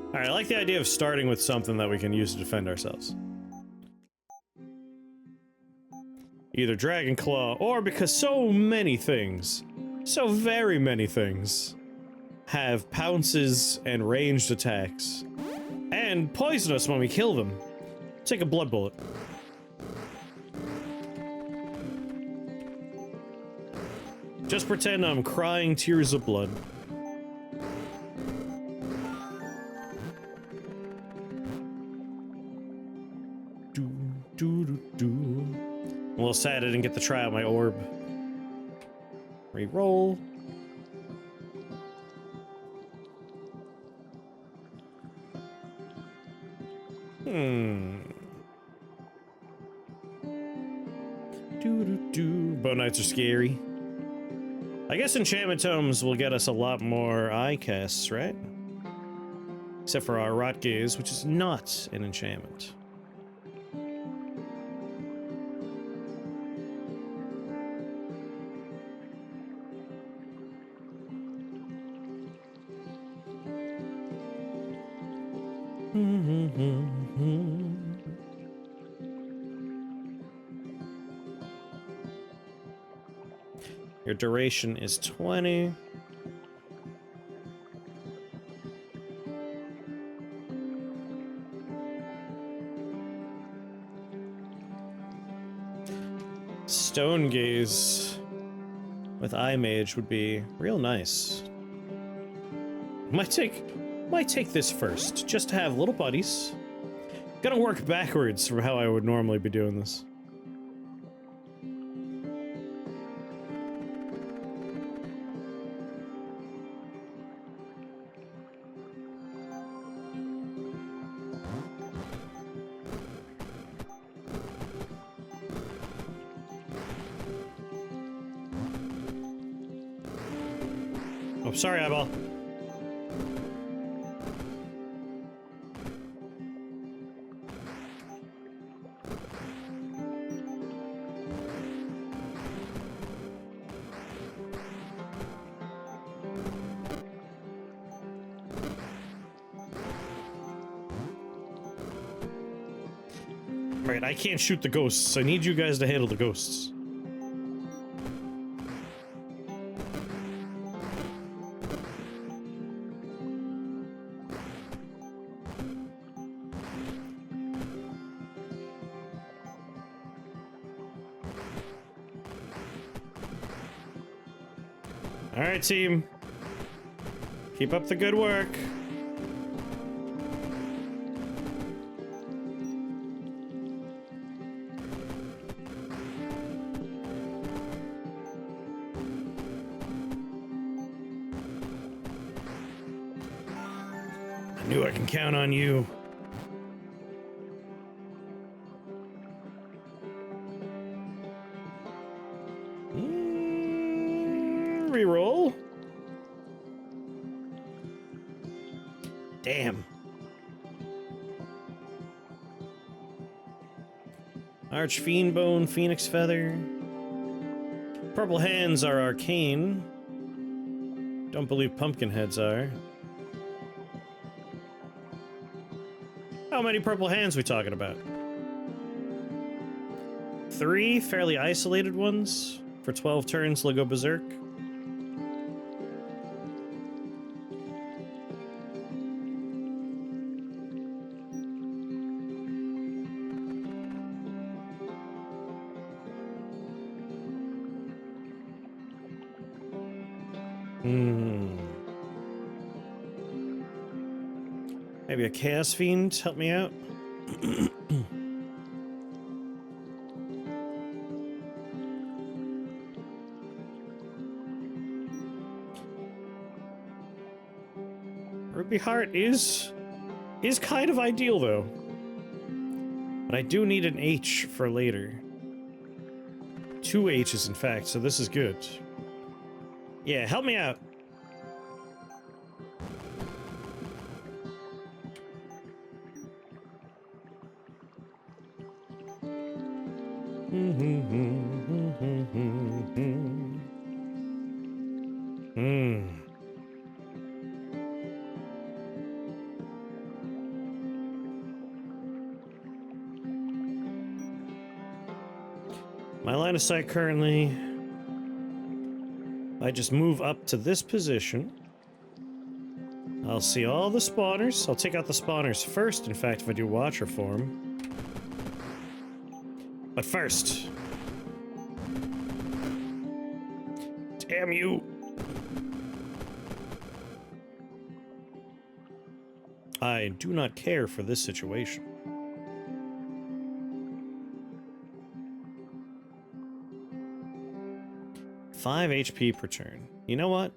Alright, I like the idea of starting with something that we can use to defend ourselves. Either Dragon Claw, or because so many things, so very many things, have pounces and ranged attacks. And poison us when we kill them. Take a blood bullet. Just pretend I'm crying tears of blood. I'm a little sad I didn't get to try out my orb. Reroll. Bone Knights are scary. I guess enchantment tomes will get us a lot more eye casts, right? Except for our Rot Gaze, which is not an enchantment. Your duration is 20. Stone Gaze with Eye Mage would be real nice. Might take this first, just to have little buddies. Gonna work backwards from how I would normally be doing this. Oh, sorry, eyeball. Right, I can't shoot the ghosts. I need you guys to handle the ghosts. All right, team. Keep up the good work. I knew I can count on you. Reroll. Damn. Archfiend Bone, Phoenix Feather. Purple Hands are arcane. Don't believe pumpkin heads are. How many purple hands we talking about? 3 fairly isolated ones for 12 turns. They'll go berserk. Maybe a Chaos Fiend help me out? Ruby Heart is kind of ideal though. But I do need an H for later. 2 H's in fact, so this is good. Yeah, help me out. My line of sight currently, I just move up to this position. I'll see all the spawners. I'll take out the spawners first, in fact, if I do Watcher form. But first... Damn you! I do not care for this situation. Five HP per turn. You know what?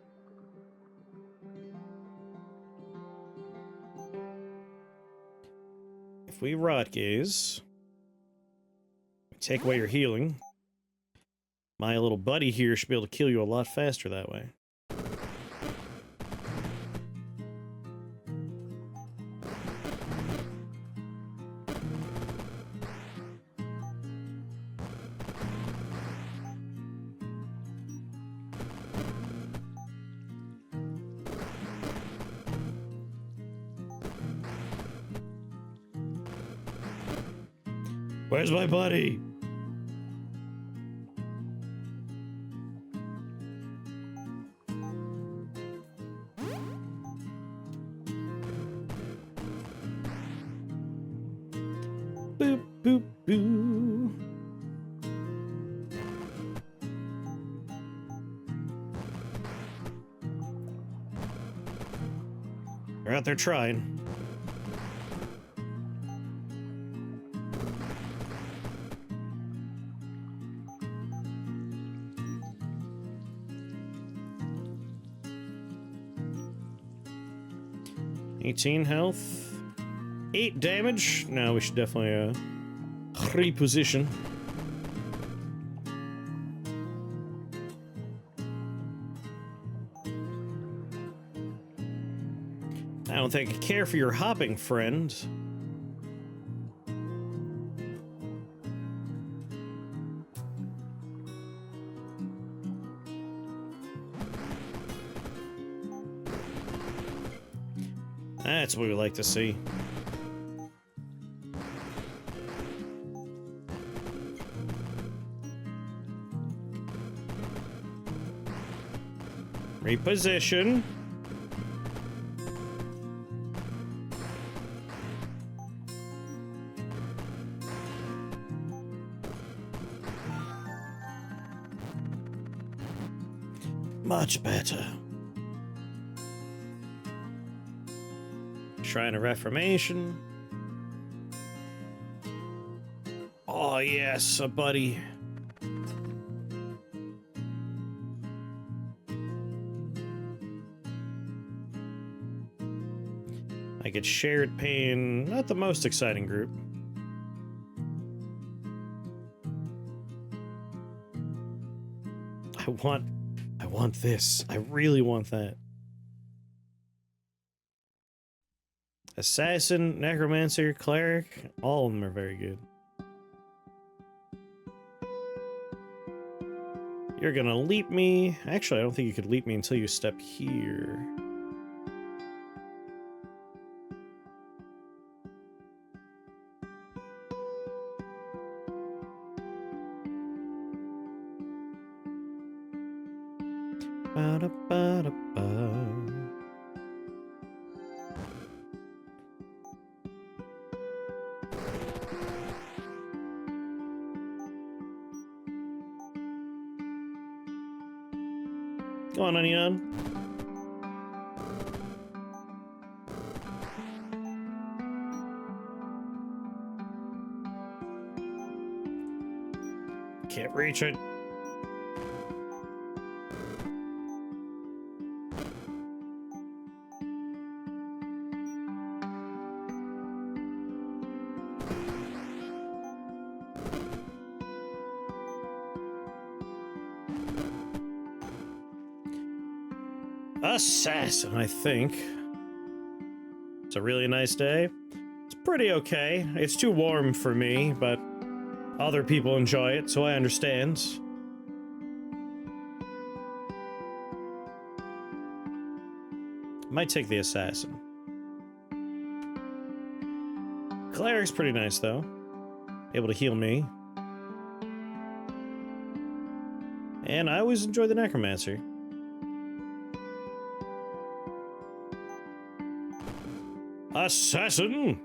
If we rot gaze, take away your healing, my little buddy here should be able to kill you a lot faster that way. Where's my buddy? Boop, boop, boo. They're out there trying. Health, 8 damage. No, we should definitely reposition. I don't think I care for your hopping, friend. That's what we like to see. Reposition. Much better. Shrine of Reformation. Oh yes, a buddy. I get shared pain, not the most exciting group. I want this. I really want that. Assassin, Necromancer, Cleric, all of them are very good. You're gonna leap me. Actually, I don't think you could leap me until you step here. Ba-da-ba-da-ba. Go on, Onion. Can't reach it. Assassin, I think. It's a really nice day. It's pretty okay. It's too warm for me, but other people enjoy it, so I understand. Might take the Assassin. Cleric's pretty nice, though. Able to heal me. And I always enjoy the Necromancer. Assassin!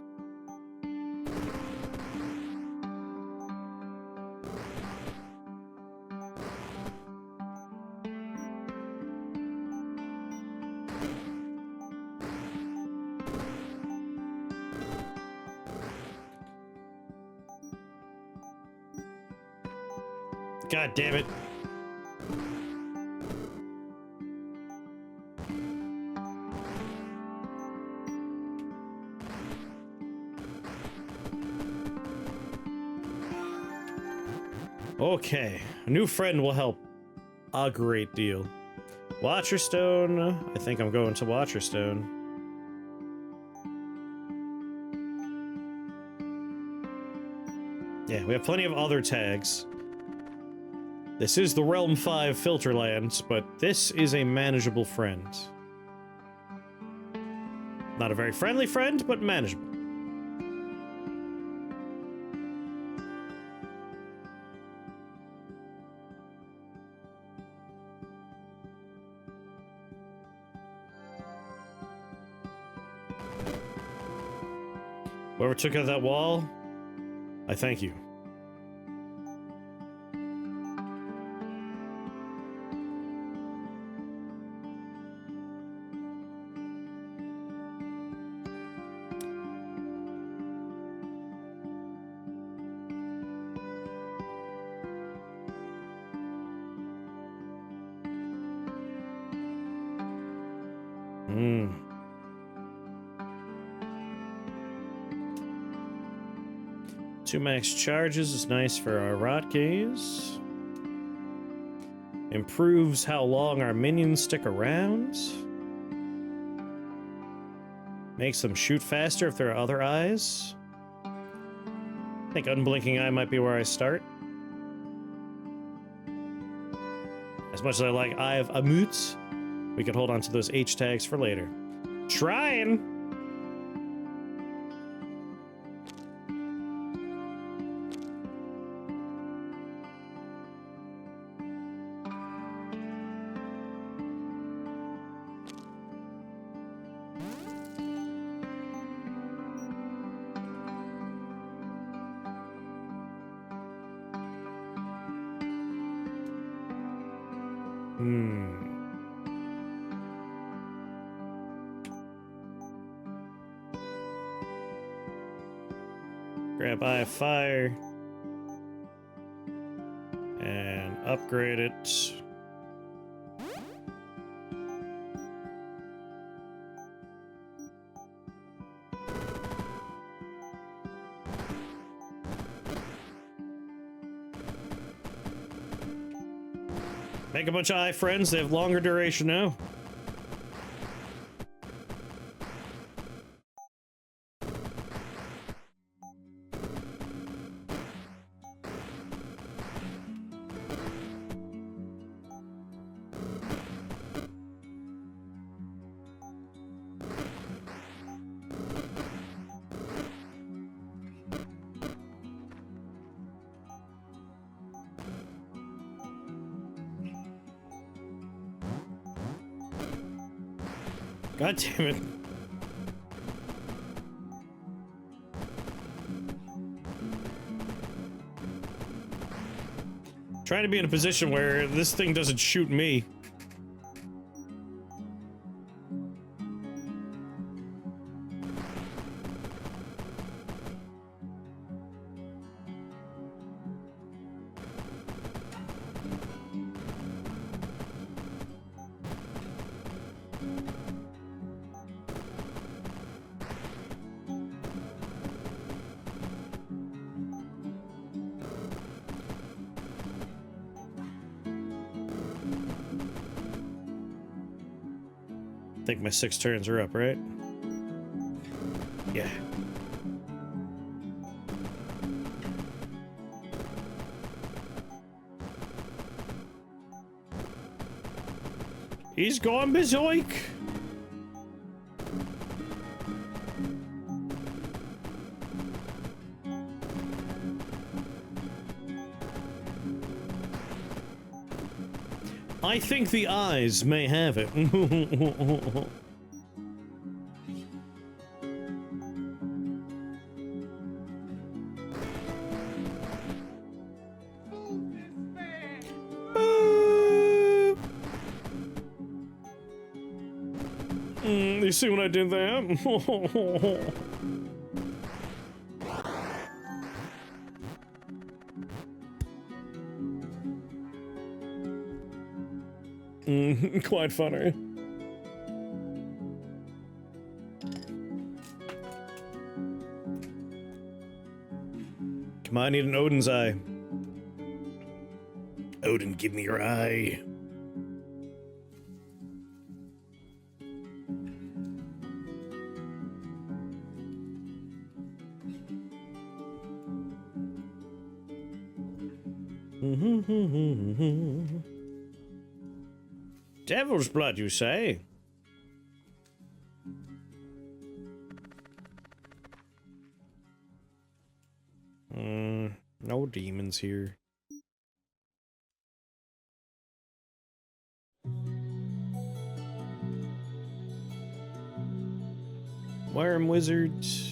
God damn it. Okay, a new friend will help a great deal. Watcherstone. I think I'm going to Watcherstone. Yeah, we have plenty of other tags. This is the Realm 5 Filterlands, but this is a manageable friend. Not a very friendly friend, but manageable. Whoever took out that wall, I thank you. Two max charges is nice for our rot gaze. Improves how long our minions stick around. Makes them shoot faster if there are other eyes. I think Unblinking Eye might be where I start. As much as I like Eye of Amut, we could hold on to those H tags for later. Trying! Grab Eye of Fire and upgrade it. Make a bunch of eye friends, they have longer duration now. God damn it. Trying to be in a position where this thing doesn't shoot me. I think my 6 turns are up, right? Yeah. He's gone berserk. I think the eyes may have it. You see what I did there? Quite funny. Come on, I need an Odin's eye. Odin, give me your eye. Devil's blood, you say? No demons here. Worm wizards.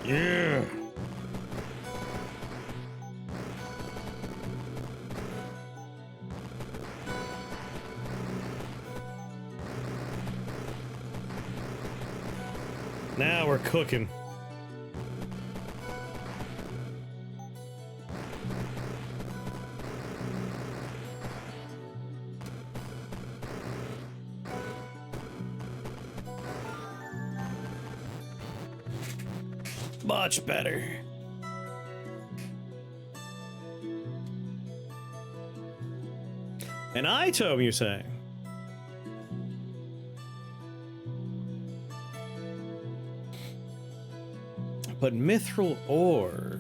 Yeah. Now we're cooking. Much better. An item, you say? But mithril ore.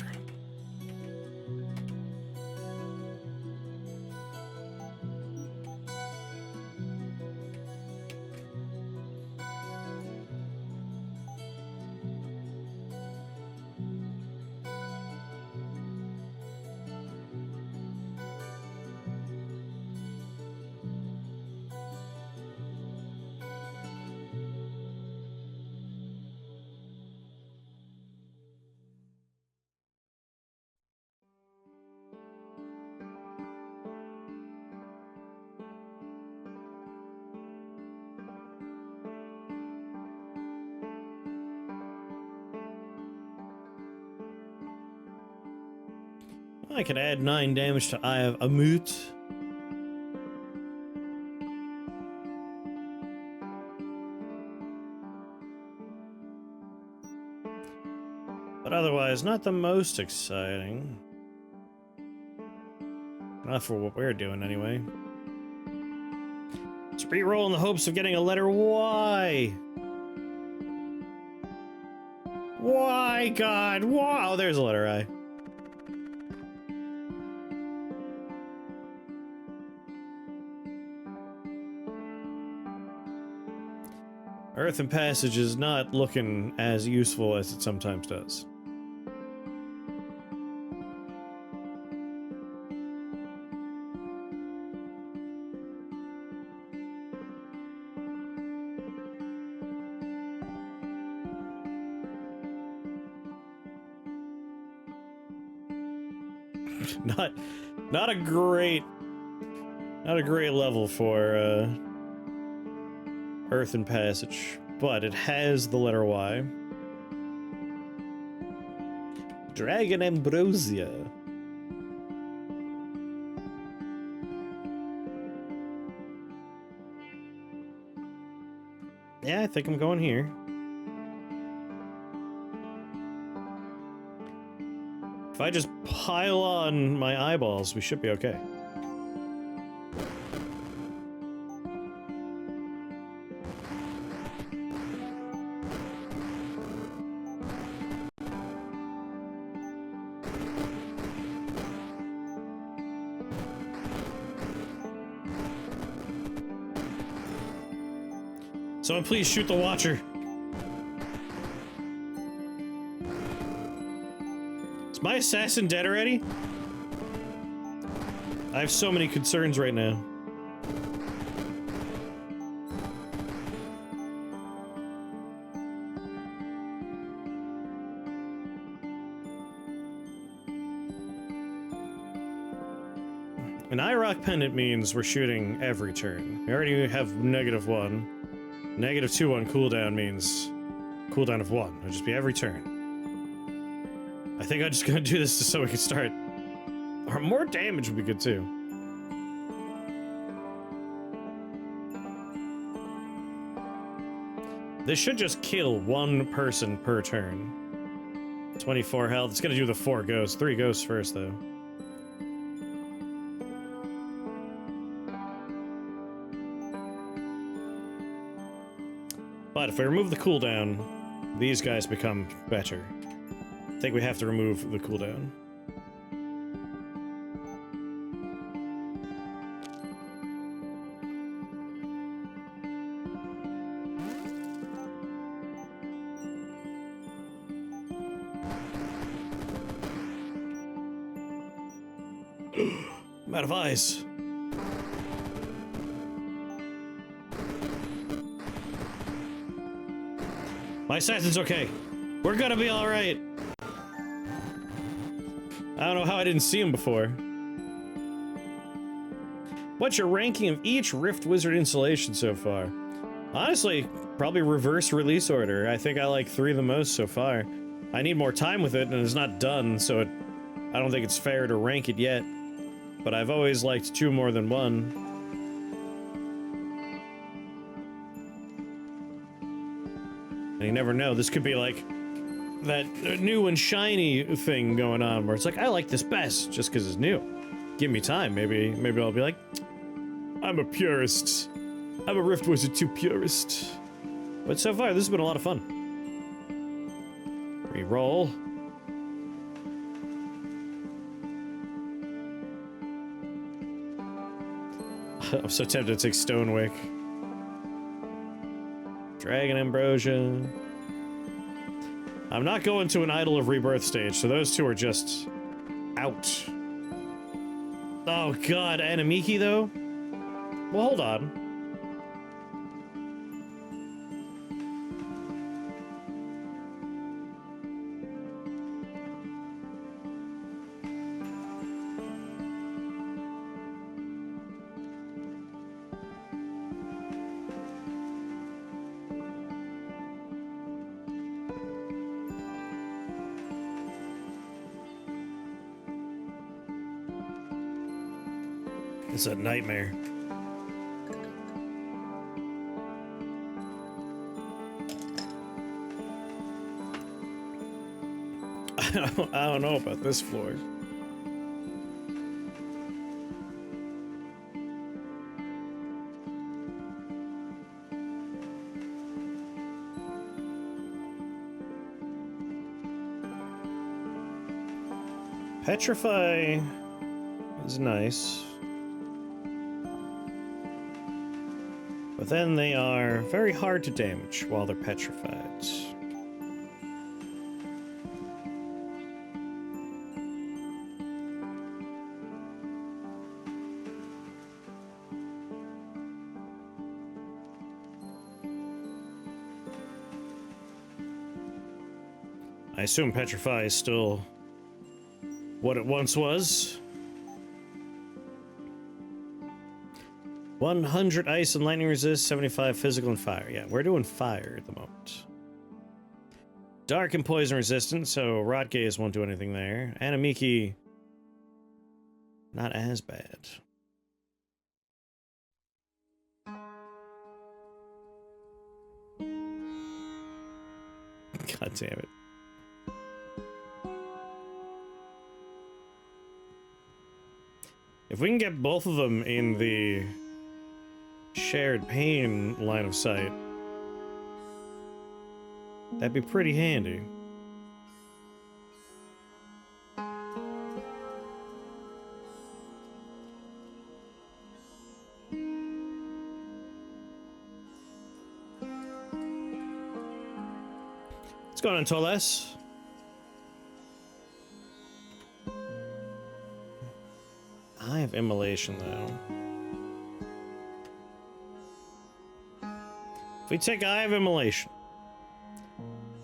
I could add 9 damage to Eye of Amut. But otherwise, not the most exciting. Not for what we're doing, anyway. Let's reroll in the hopes of getting a letter Y. Why, God? Why? Oh, there's a letter I. Earth and Passage is not looking as useful as it sometimes does. Not a great level for Earth and Passage, but it has the letter Y. Dragon Ambrosia. Yeah, I think I'm going here. If I just pile on my eyeballs, we should be okay. Someone please shoot the Watcher. Is my assassin dead already? I have so many concerns right now. An IROC pendant means we're shooting every turn. We already have -1. -2 on cooldown means cooldown of 1. It'll just be every turn. I think I'm just gonna do this just so we can start. Or more damage would be good too. This should just kill 1 person per turn. 24 health. It's gonna do the 4 ghosts. 3 ghosts first though. But if we remove the cooldown, these guys become better. I think we have to remove the cooldown. I'm out of eyes. My assassin's okay. We're gonna be alright. I don't know how I didn't see him before. What's your ranking of each Rift Wizard installation so far? Honestly, probably reverse release order. I think I like 3 the most so far. I need more time with it, and it's not done, so I don't think it's fair to rank it yet. But I've always liked 2 more than 1. And you never know, this could be like that new and shiny thing going on where it's like, I like this best just because it's new. Give me time, maybe I'll be like, I'm a purist. I'm a Rift Wizard 2 purist. But so far, this has been a lot of fun. Reroll. I'm so tempted to take Stonewick. Dragon Ambrosia. I'm not going to an Idol of Rebirth stage, so those 2 are just out. Oh god, Anamiki though? Well, hold on. It's a nightmare. I don't know about this floor. Petrify is nice. But then they are very hard to damage while they're petrified. I assume Petrify is still what it once was. 100 ice and lightning resist, 75 physical and fire. Yeah, we're doing fire at the moment. Dark and poison resistant, so Rot Gaze won't do anything there. Anamiki, not as bad. God damn it. If we can get both of them in the shared pain line of sight, that'd be pretty handy. What's going on, Toles? I have immolation, though. If we take Eye of Immolation,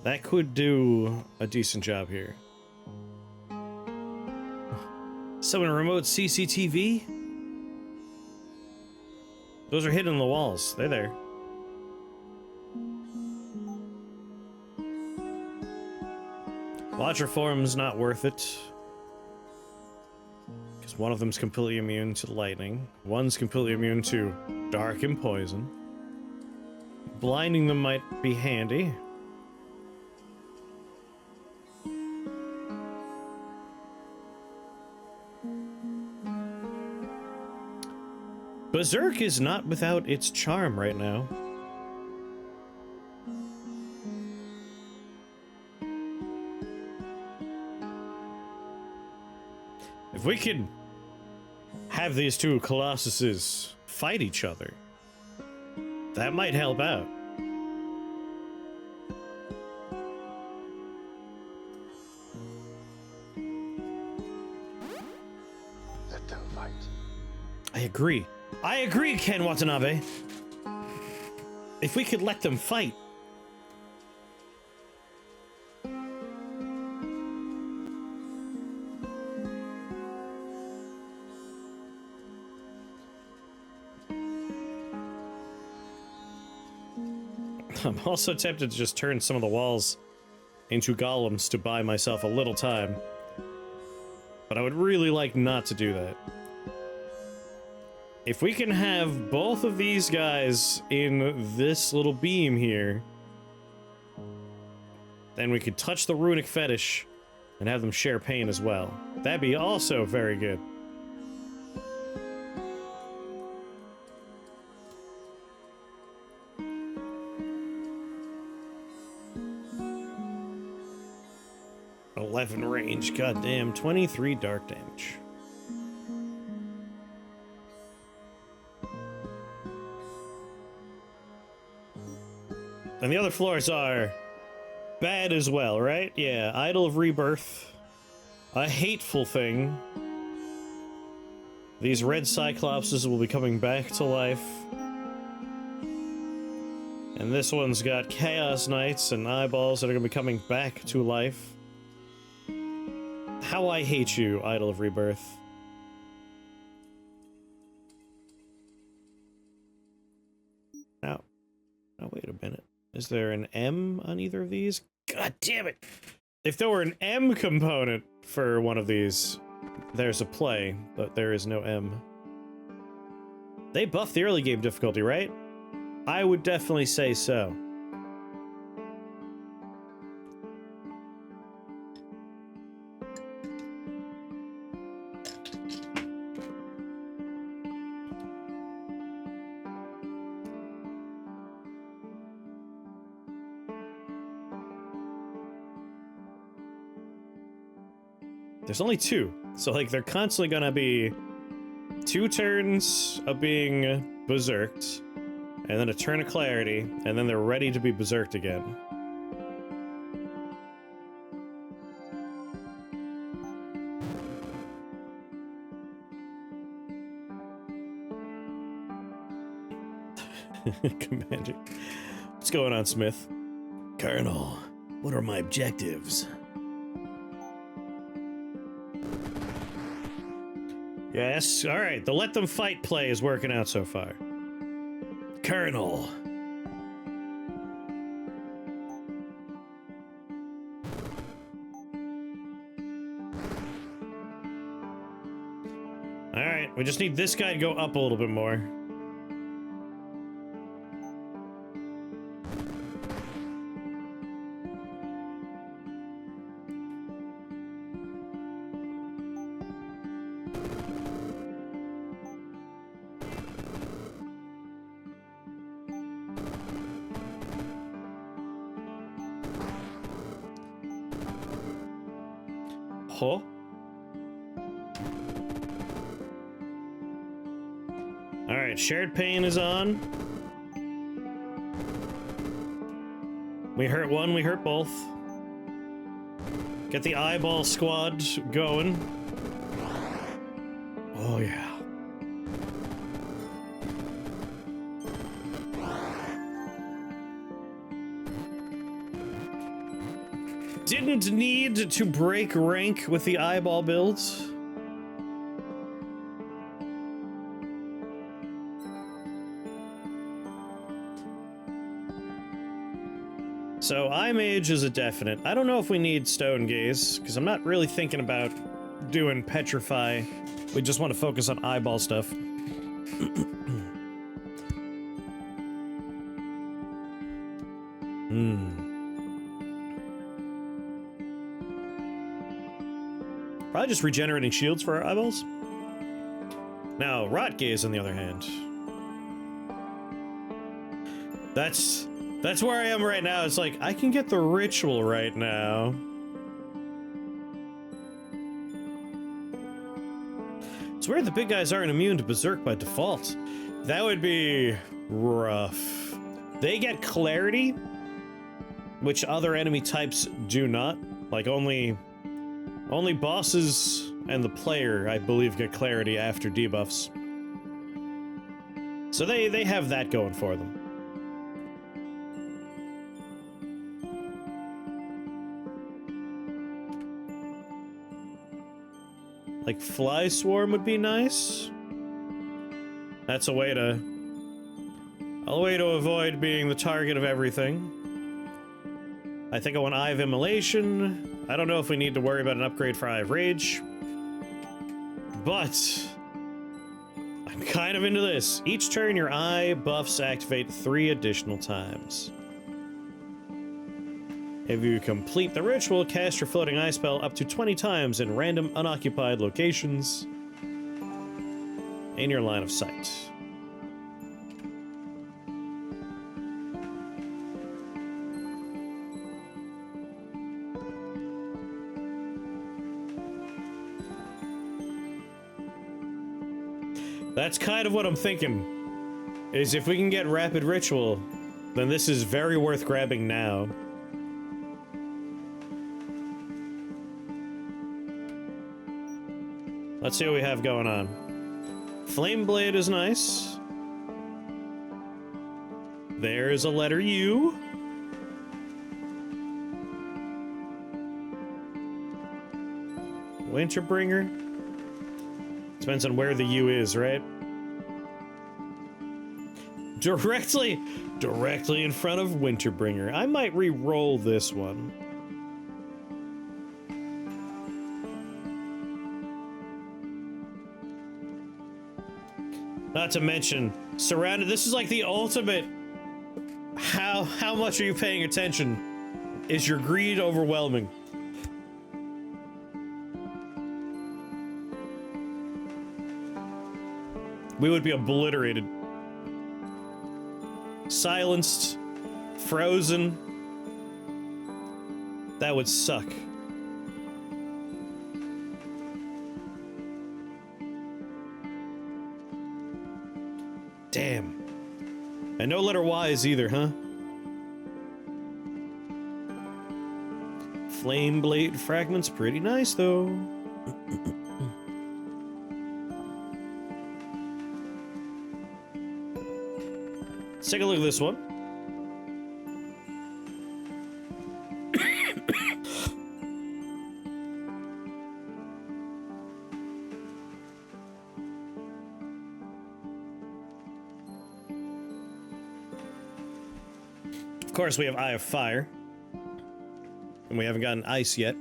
that could do a decent job here. Summon a remote CCTV? Those are hidden in the walls. They're there. Watcher form's not worth it. Because one of them's completely immune to lightning. One's completely immune to dark and poison. Blinding them might be handy. Berserk is not without its charm right now. If we could have these two colossuses fight each other, that might help out. Let them fight. I agree. I agree, Ken Watanabe. If we could let them fight. I'm also tempted to just turn some of the walls into golems to buy myself a little time. But I would really like not to do that. If we can have both of these guys in this little beam here, then we could touch the runic fetish and have them share pain as well. That'd be also very good. .11 range, goddamn, 23 dark damage. And the other floors are bad as well, right? Yeah, Idol of Rebirth. A hateful thing. These red cyclopses will be coming back to life. And this one's got Chaos Knights and eyeballs that are going to be coming back to life. How I hate you, Idol of Rebirth. Now, wait a minute. Is there an M on either of these? God damn it! If there were an M component for one of these, there's a play, but there is no M. They buffed the early game difficulty, right? I would definitely say so. There's only two, so like they're constantly gonna be 2 turns of being berserked, and then a turn of clarity, and then they're ready to be berserked again. Commander. What's going on, Smith? Colonel, what are my objectives? Yes, alright, the let them fight play is working out so far. Colonel. Alright, we just need this guy to go up a little bit more. Ho. Alright, shared pain is on. We hurt one, we hurt both. Get the eyeball squad going. Oh yeah. Didn't need to break rank with the eyeball builds. So, Eye Mage is a definite. I don't know if we need Stone Gaze, because I'm not really thinking about doing Petrify. We just want to focus on eyeball stuff. Probably just regenerating shields for our eyeballs. Now, Rot Gaze, on the other hand. That's where I am right now. It's like, I can get the ritual right now. It's weird the big guys aren't immune to Berserk by default. That would be rough. They get clarity, which other enemy types do not. Like, only bosses and the player, I believe, get clarity after debuffs. So they have that going for them. Like, Fly Swarm would be nice. That's a way to avoid being the target of everything. I think I want Eye of Immolation. I don't know if we need to worry about an upgrade for Eye of Rage. But I'm kind of into this. Each turn, your eye buffs activate 3 additional times. If you complete the ritual, cast your floating eye spell up to 20 times in random unoccupied locations in your line of sight. That's kind of what I'm thinking, is if we can get Rapid Ritual, then this is very worth grabbing now. Let's see what we have going on. Flame Blade is nice. There's a letter U. Winterbringer. Depends on where the U is, right? Directly in front of Winterbringer. I might re-roll this one. Not to mention, surrounded. This is like the ultimate. How much are you paying attention? Is your greed overwhelming? We would be obliterated. Silenced. Frozen. That would suck. Damn. And no letter Y's either, huh? Flame Blade Fragment's pretty nice, though. Let's take a look at this one. Of course, we have Eye of Fire. And we haven't gotten Ice yet.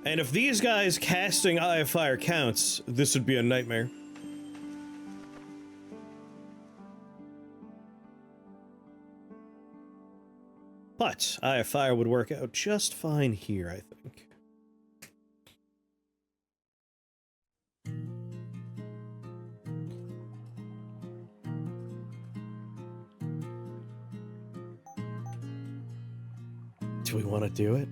And if these guys casting Eye of Fire counts, this would be a nightmare. But Eye of Fire would work out just fine here, I think. Do we want to do it?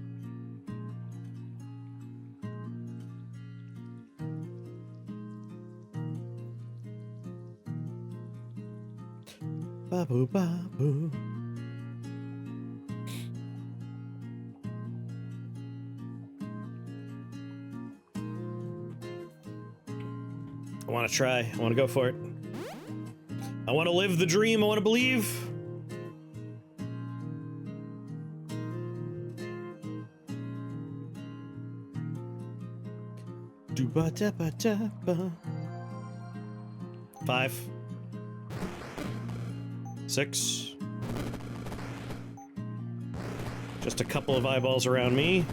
Babu babu. I want to try. I want to go for it. I want to live the dream. I want to believe. Do-ba-da-ba-da-ba. 5. 6. Just a couple of eyeballs around me.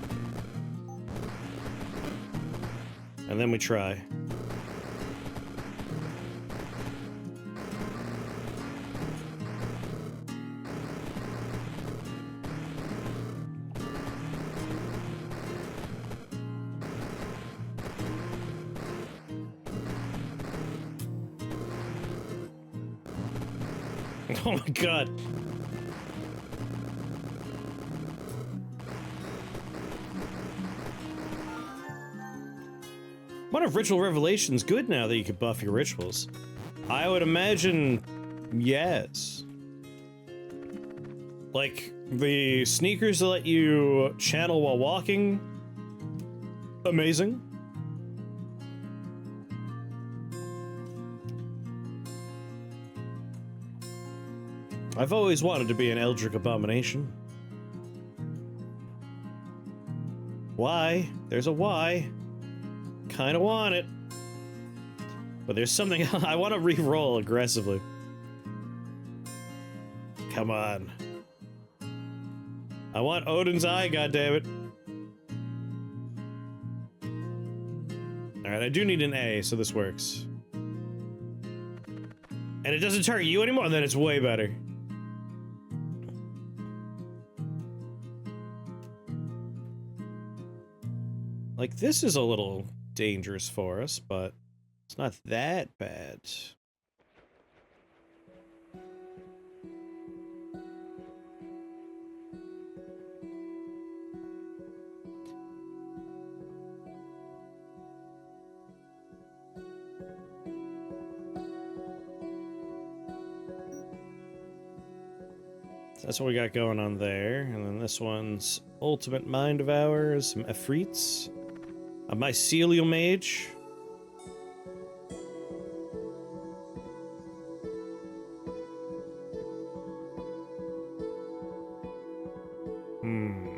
And then we try. Oh my god. What if Ritual Revelation's good now that you can buff your rituals? I would imagine yes. Like, the sneakers that let you channel while walking, amazing. I've always wanted to be an Eldritch Abomination. Why? There's a why. Kinda want it. But there's something I want to re-roll aggressively. Come on. I want Odin's Eye, goddammit. Alright, I do need an A, so this works. And it doesn't target you anymore, then it's way better. Like, this is a little dangerous for us, but it's not that bad. So that's what we got going on there. And then this one's Ultimate Mind Devour, some Efreets. A Mycelial Mage. Hmm.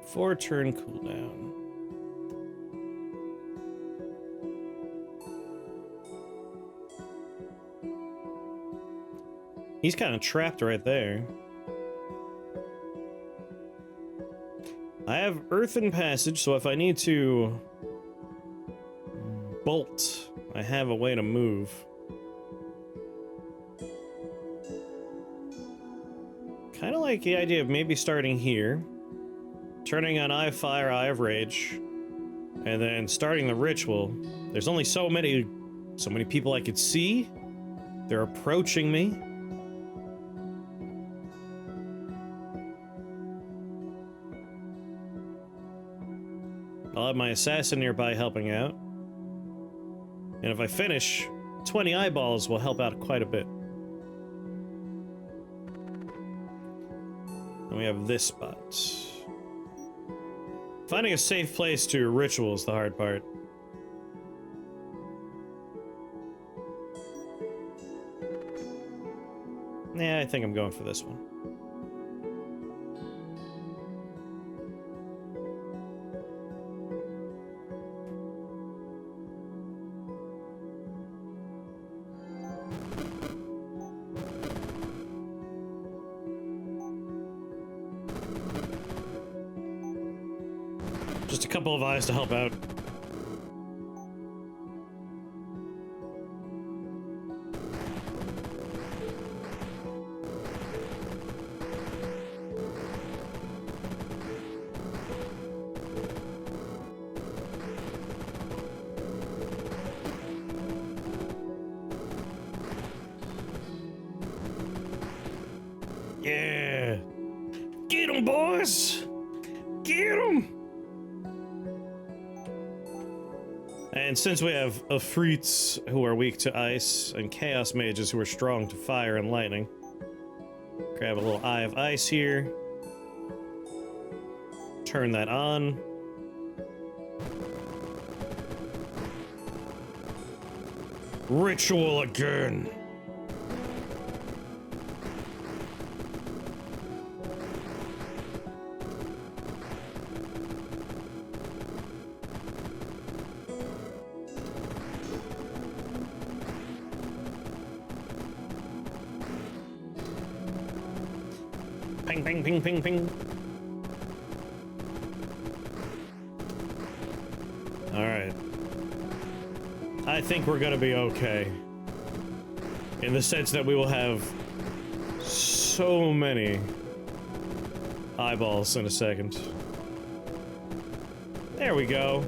Four turn cooldown. He's kind of trapped right there. I have Earthen Passage, so if I need to bolt, I have a way to move. Kind of like the idea of maybe starting here, turning on Eye of Fire, Eye of Rage, and then starting the ritual. There's only so many people I could see. They're approaching me. I'll have my assassin nearby helping out. And if I finish, 20 eyeballs will help out quite a bit. And we have this spot. Finding a safe place to ritual is the hard part. Yeah, I think I'm going for this one. Just a couple of eyes to help out. Yeah! Get 'em, boys! Get 'em! And since we have Afrits who are weak to ice, and Chaos Mages who are strong to fire and lightning, grab a little Eye of Ice here. Turn that on. Ritual again. Ping, ping, ping, ping, ping. All right. I think we're gonna be okay. In the sense that we will have so many eyeballs in a second. There we go.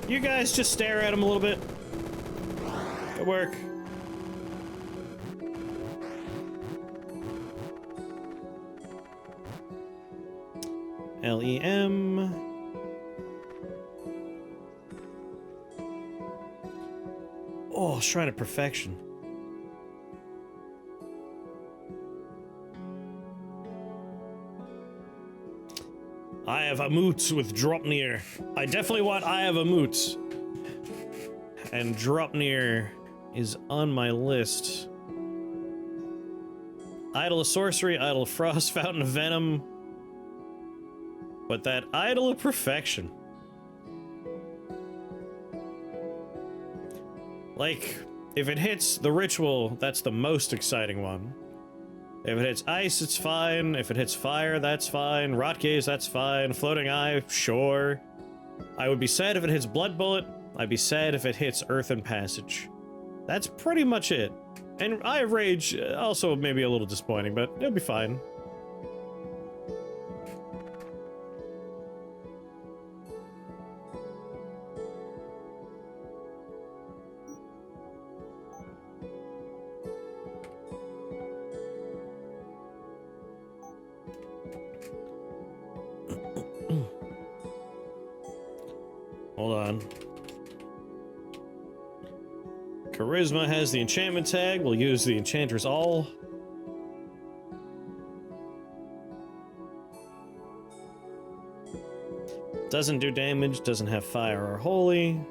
You guys just stare at him a little bit. Good work. LEM. Oh, Shrine of Perfection. I have a moot with Dropnir. I definitely want I have a moot. And Dropnir is on my list. Idol of Sorcery, Idol of Frost, Fountain of Venom. But that Idol of Perfection. Like, if it hits the ritual, that's the most exciting one. If it hits ice, it's fine. If it hits fire, that's fine. Rot Gaze, that's fine. Floating Eye, sure. I would be sad if it hits Blood Bullet. I'd be sad if it hits Earthen Passage. That's pretty much it. And Eye of Rage, also maybe a little disappointing, but it'll be fine. Hold on. Charisma has the enchantment tag. We'll use the Enchanter's All. Doesn't do damage, doesn't have fire or holy.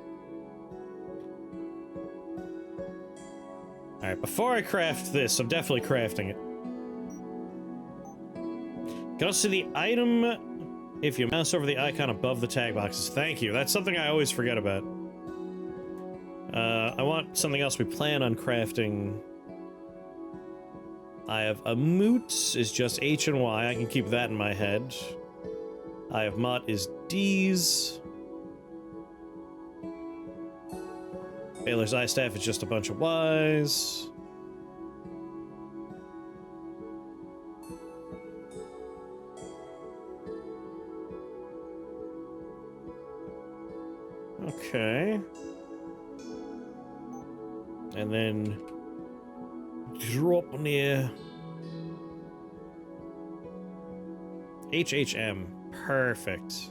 Alright, before I craft this, I'm definitely crafting it. You can also see the item if you mouse over the icon above the tag boxes. Thank you. That's something I always forget about. I want something else we plan on crafting. I have a moot is just H and Y. I can keep that in my head. I have Mott is D's. Baylor's Eye Staff is just a bunch of Y's. Okay. And then drop near HHM. Perfect.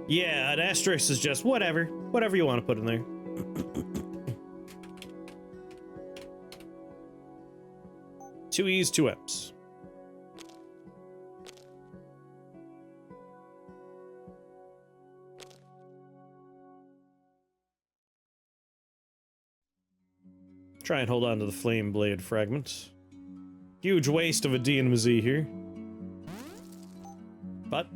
Yeah, an asterisk is just whatever. Whatever you want to put in there. Two E's, two M's. Try and hold on to the flame blade fragment. Huge waste of a D and a Z here. But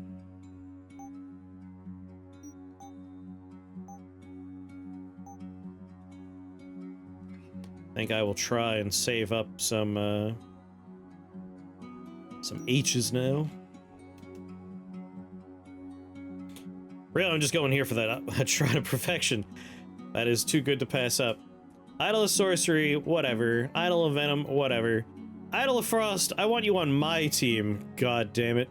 I think I will try and save up some H's now. Really, I'm just going here for that Shrine of Perfection. That is too good to pass up. Idol of Sorcery, whatever. Idol of Venom, whatever. Idol of Frost, I want you on my team, god damn it.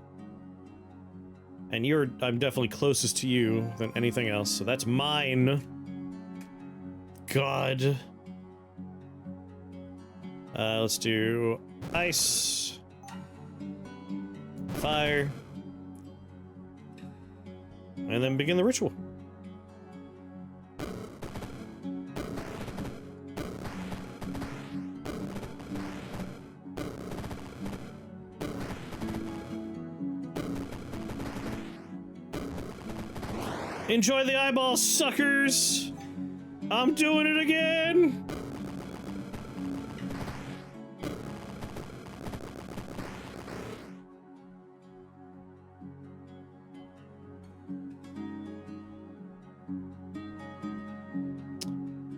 And I'm definitely closest to you than anything else, so that's mine. God. Let's do ice, fire, and then begin the ritual. Enjoy the eyeball, suckers! I'm doing it again!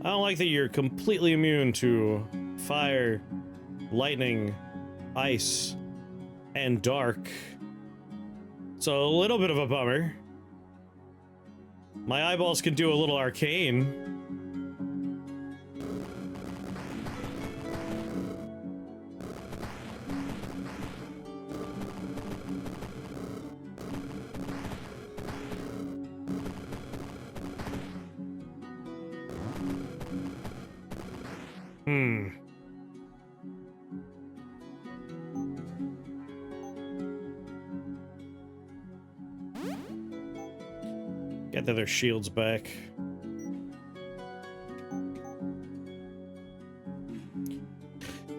I don't like that you're completely immune to fire, lightning, ice, and dark. It's a little bit of a bummer. My eyeballs can do a little arcane. Get their shields back.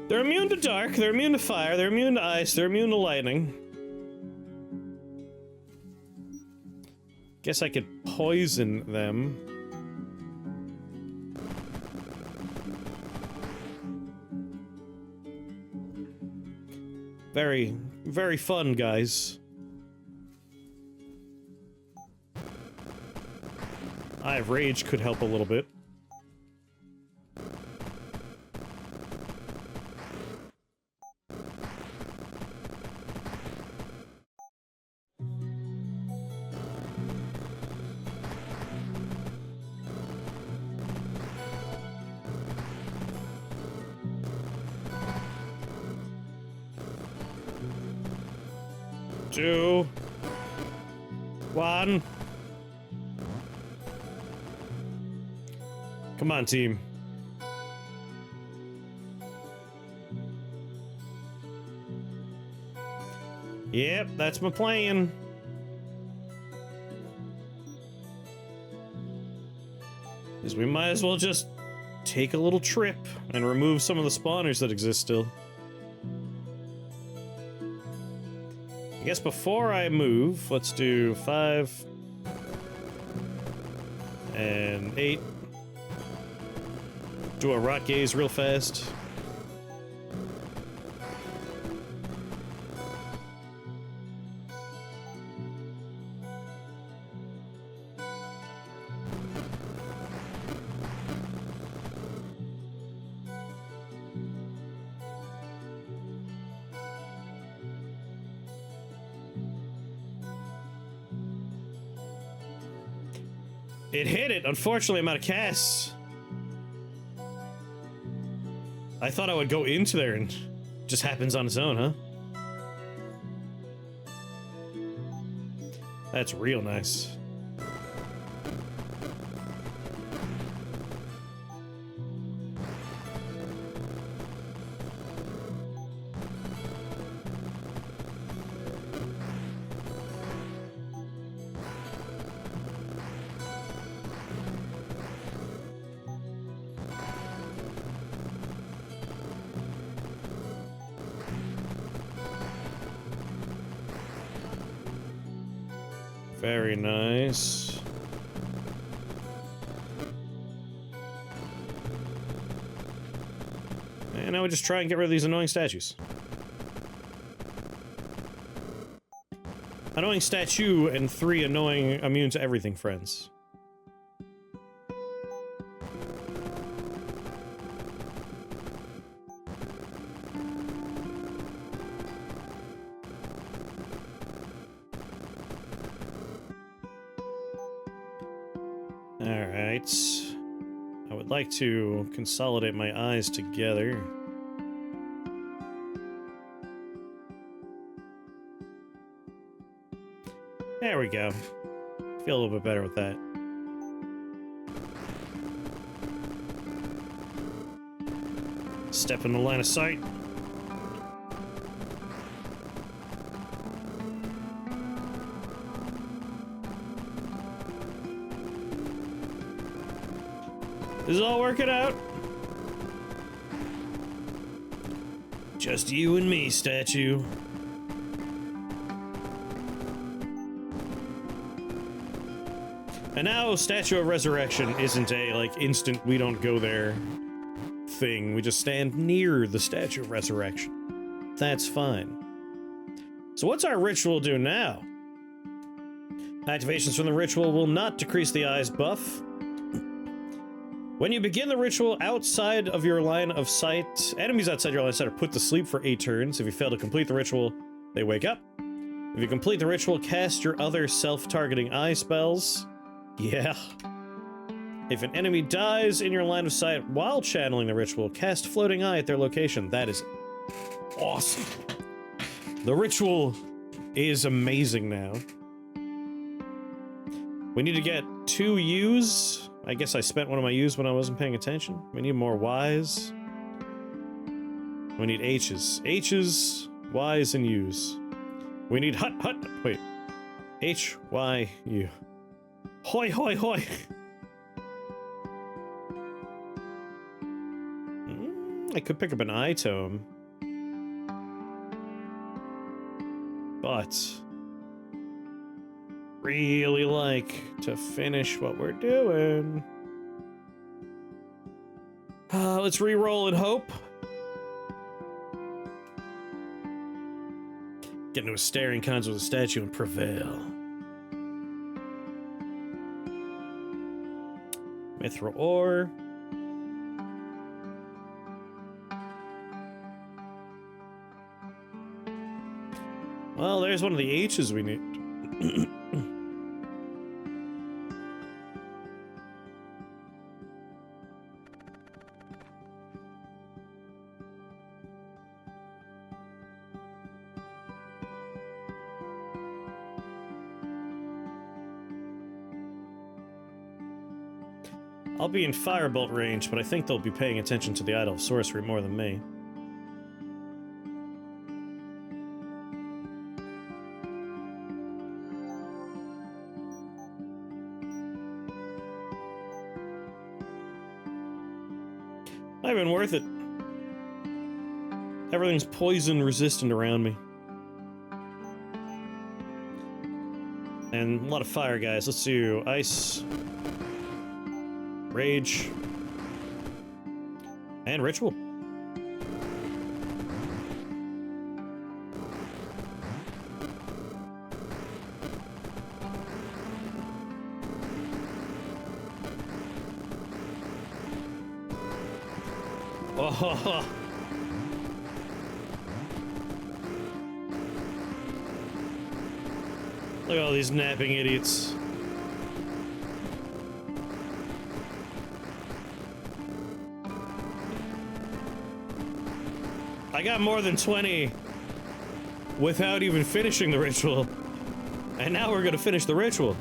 They're immune to dark, they're immune to fire, they're immune to ice, they're immune to lightning. Guess I could poison them. Very, very fun, guys. Eye of Rage could help a little bit. Two, one. Come on, team. Yep, that's my plan. Is we might as well just take a little trip and remove some of the spawners that exist still. I guess before I move, let's do 5 and 8. Do a rot gaze real fast. It hit it. Unfortunately, I'm out of casts. I thought I would go into there and it just happens on its own, huh? That's real nice. Very nice. And now we just try and get rid of these annoying statues. Annoying statue and 3 annoying immune to everything friends. Alright. I would like to consolidate my eyes together. There we go. Feel a little bit better with that. Step in the line of sight. This is all working out. Just you and me, statue. And now, Statue of Resurrection isn't a, like, instant we don't go there thing. We just stand near the Statue of Resurrection. That's fine. So what's our ritual do now? Activations from the ritual will not decrease the eye's buff. When you begin the ritual outside of your line of sight, enemies outside your line of sight are put to sleep for 8 turns. If you fail to complete the ritual, they wake up. If you complete the ritual, cast your other self-targeting eye spells. Yeah. If an enemy dies in your line of sight while channeling the ritual, cast Floating Eye at their location. That is awesome. The ritual is amazing now. We need to get 2 U's. I guess I spent one of my U's when I wasn't paying attention. We need more Y's. We need H's. H's, Y's, and U's. We need hut. Wait. H, Y, U. Hoi, hoi, hoi. I could pick up an eye tome. But really like to finish what we're doing. Let's re-roll and hope. Get into a staring contest with a statue and prevail. Mithril ore. Well, there's one of the H's we need. I'll be in firebolt range, but I think they'll be paying attention to the Idol of Sorcery more than me. Not even worth it. Everything's poison resistant around me. And a lot of fire guys. Let's do ice, rage, and ritual. Oh. Look at all these napping idiots. I got more than 20 without even finishing the ritual. And now we're gonna finish the ritual.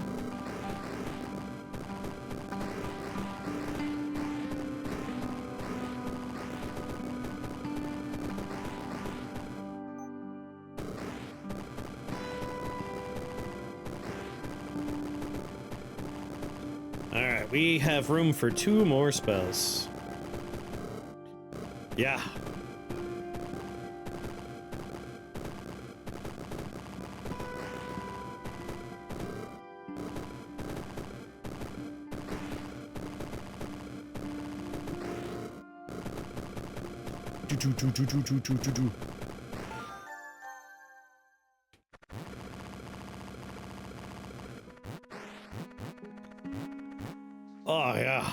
Alright, we have room for 2 more spells. Yeah. Oh, yeah.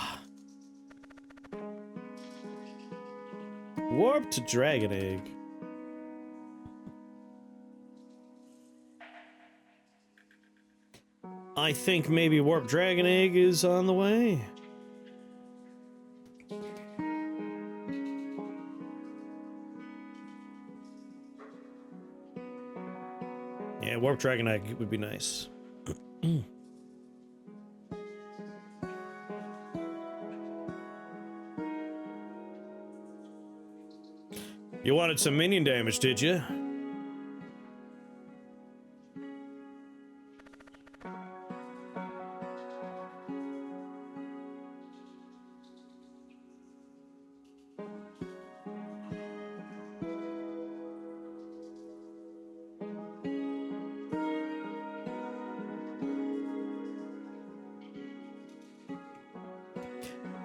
Warped Dragon Egg. I think maybe Warped Dragon Egg is on the way. Yeah, Warped Dragon Egg would be nice. You wanted some minion damage, did you?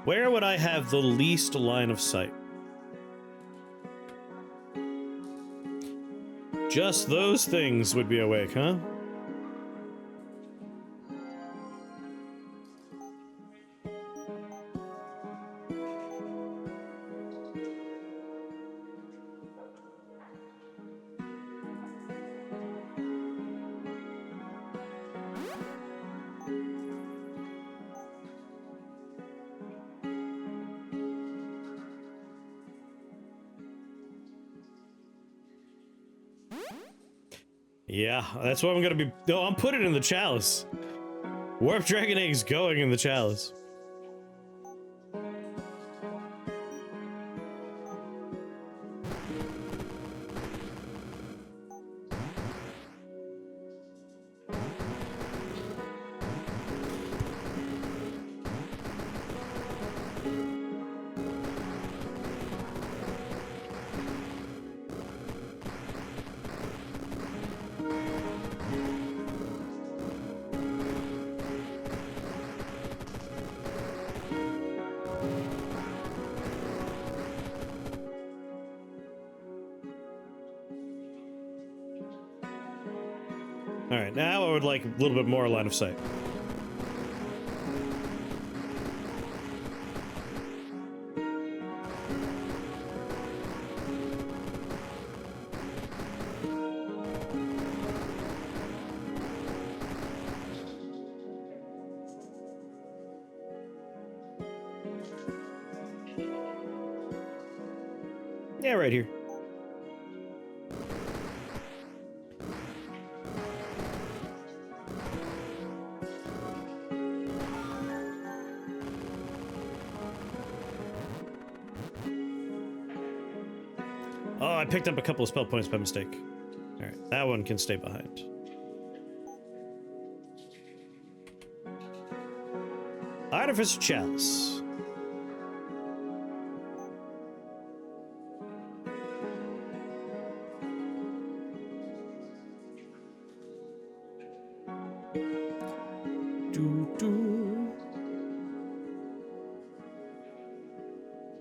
Where would I have the least line of sight? Just those things would be awake, huh? Yeah, that's what I'm gonna be. No, I'm putting it in the chalice. Warp Dragon Egg's going in the chalice. Alright, now I would like a little bit more line of sight. Yeah, right here. Oh, I picked up a couple of spell points by mistake. Alright, that one can stay behind. Artificer Chalice.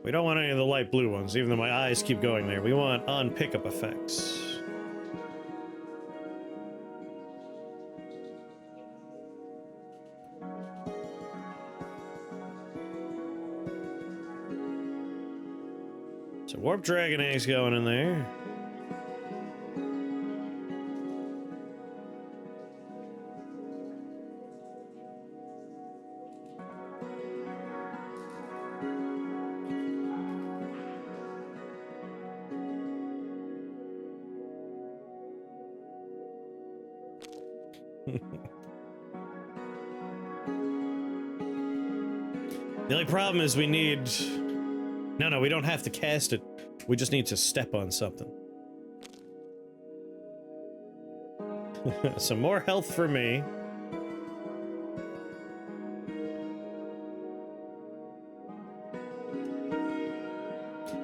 We don't want any of the light blue ones, even though my eyes keep going there. We want on pickup effects. So Warp Dragon Egg's going in there. The only problem is we need... No, we don't have to cast it. We just need to step on something. Some more health for me.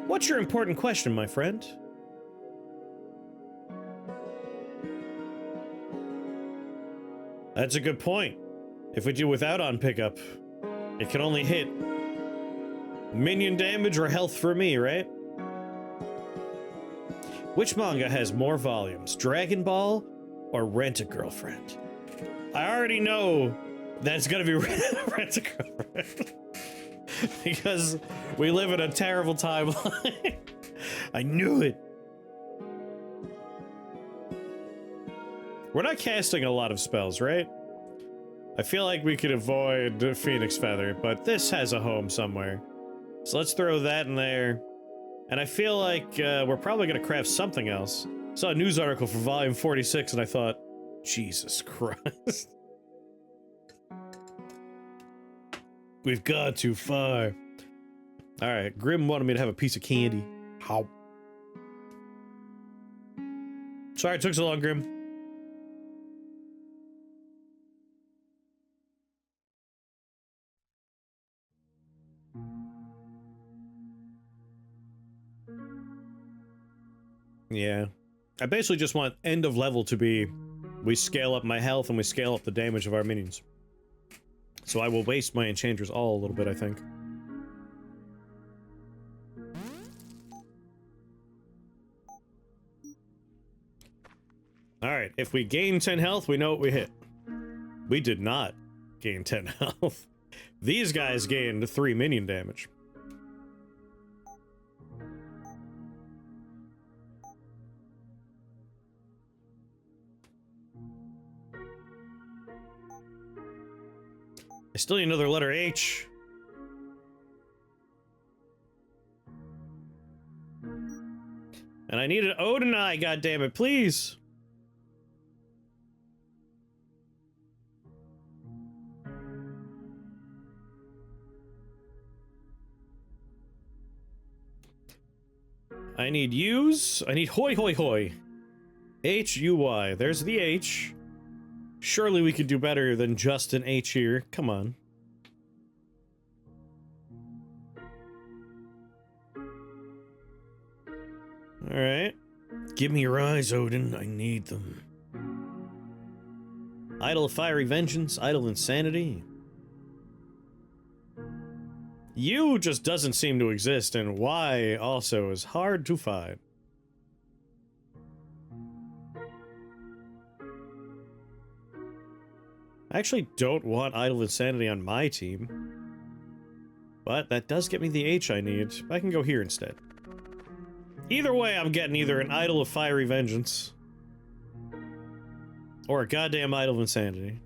What's your important question, my friend? That's a good point. If we do without on pickup, it can only hit minion damage or health for me, right? Which manga has more volumes, Dragon Ball or Rent-a-Girlfriend? I already know that it's gonna be Rent-a-Girlfriend. Because we live in a terrible timeline. I knew it. We're not casting a lot of spells, right? I feel like we could avoid Phoenix Feather, but this has a home somewhere. So let's throw that in there. And I feel like we're probably going to craft something else. I saw a news article for volume 46 and I thought, Jesus Christ. We've gone too far. Alright, Grim wanted me to have a piece of candy. How? Sorry it took so long, Grim. Yeah. I basically just want end of level to be we scale up my health and we scale up the damage of our minions. So I will waste my enchanters all a little bit, I think. Alright, if we gain 10 health, we know what we hit. We did not gain 10 health. These guys gained 3 minion damage. I still need another letter H. And I need an O and I, goddammit, please. I need U's. I need hoi hoi hoi. H-U-Y. There's the H. Surely we could do better than just an H here. Come on. Alright. Give me your eyes, Odin. I need them. Idol of Fiery Vengeance. Idol Insanity. U just doesn't seem to exist, and Y also is hard to find. I actually don't want Idle Insanity on my team. But that does get me the H I need. I can go here instead. Either way, I'm getting either an Idol of Fiery Vengeance or a goddamn Idol of Insanity.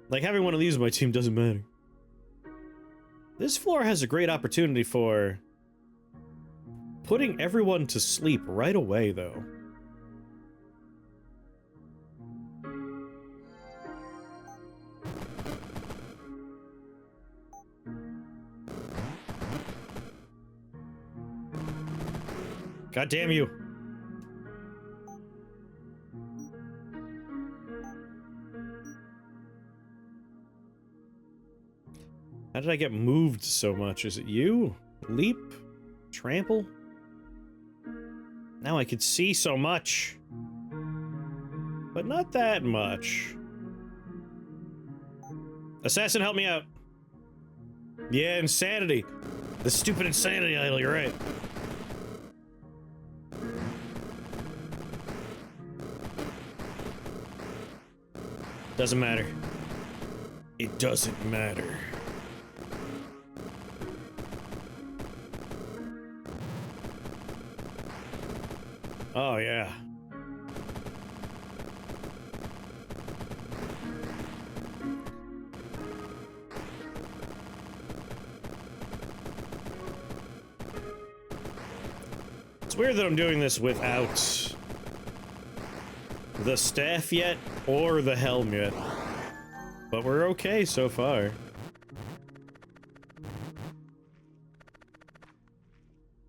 Like, having one of these on my team doesn't matter. This floor has a great opportunity for putting everyone to sleep right away, though. God damn you. How did I get moved so much? Is it you? Leap? Trample? Now I could see so much. But not that much. Assassin, help me out. Yeah, insanity. The stupid insanity idol, you're right. Doesn't matter. It doesn't matter. Oh, yeah. It's weird that I'm doing this without the staff yet, or the helm yet. But we're okay so far.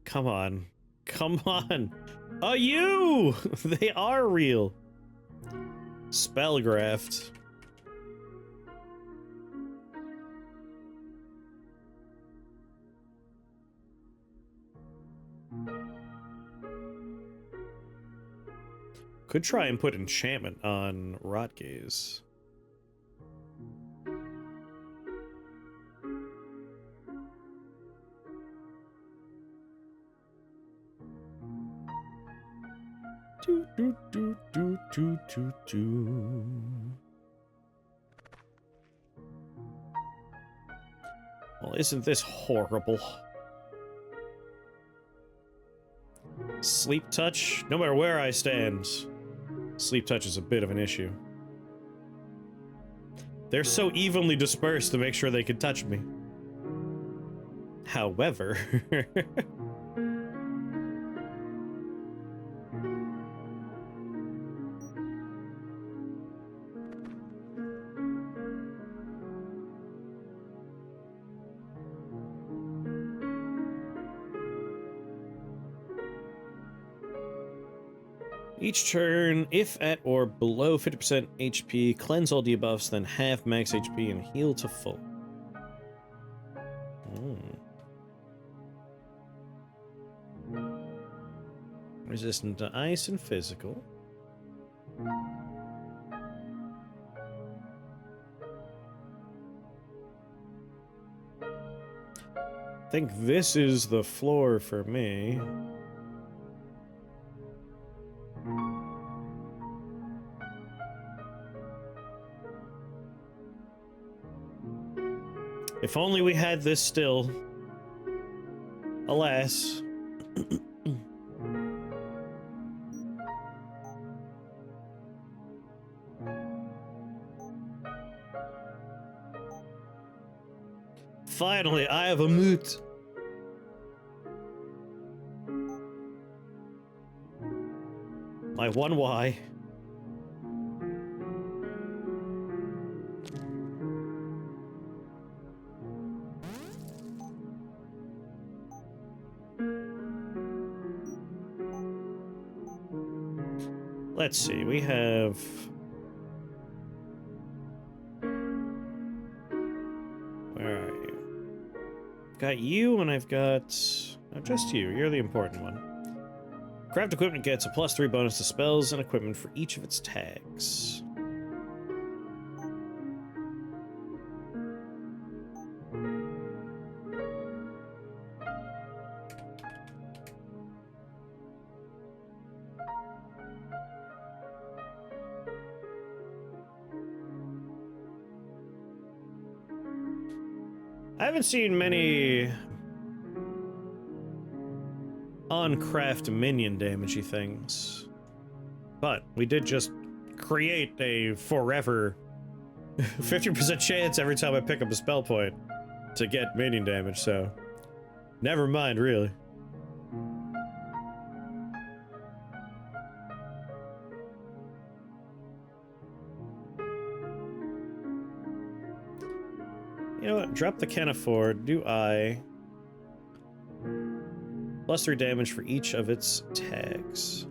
Come on. Come on. You! They are real. Spellgraft. Could try and put enchantment on Rotgaze. Do, do, do, do, do, do, do. Well, isn't this horrible? Sleep touch? No matter where I stand, sleep touch is a bit of an issue. They're so evenly dispersed to make sure they can touch me. However... Each turn, if at or below 50% HP, cleanse all debuffs, then half max HP and heal to full. Resistant to ice and physical. I think this is the floor for me. If only we had this still. Alas. Finally, I have a moot. My one Y. Let's see, we have... Where are you? I've got you, and I've got... Oh, just you. You're the important one. Craft equipment gets a +3 bonus to spells and equipment for each of its tags. I haven't seen many on-craft minion damagey things, but we did just create a forever 50% chance every time I pick up a spell point to get minion damage, so never mind, really. You know what? Drop the can afford. Do I +3 damage for each of its tags?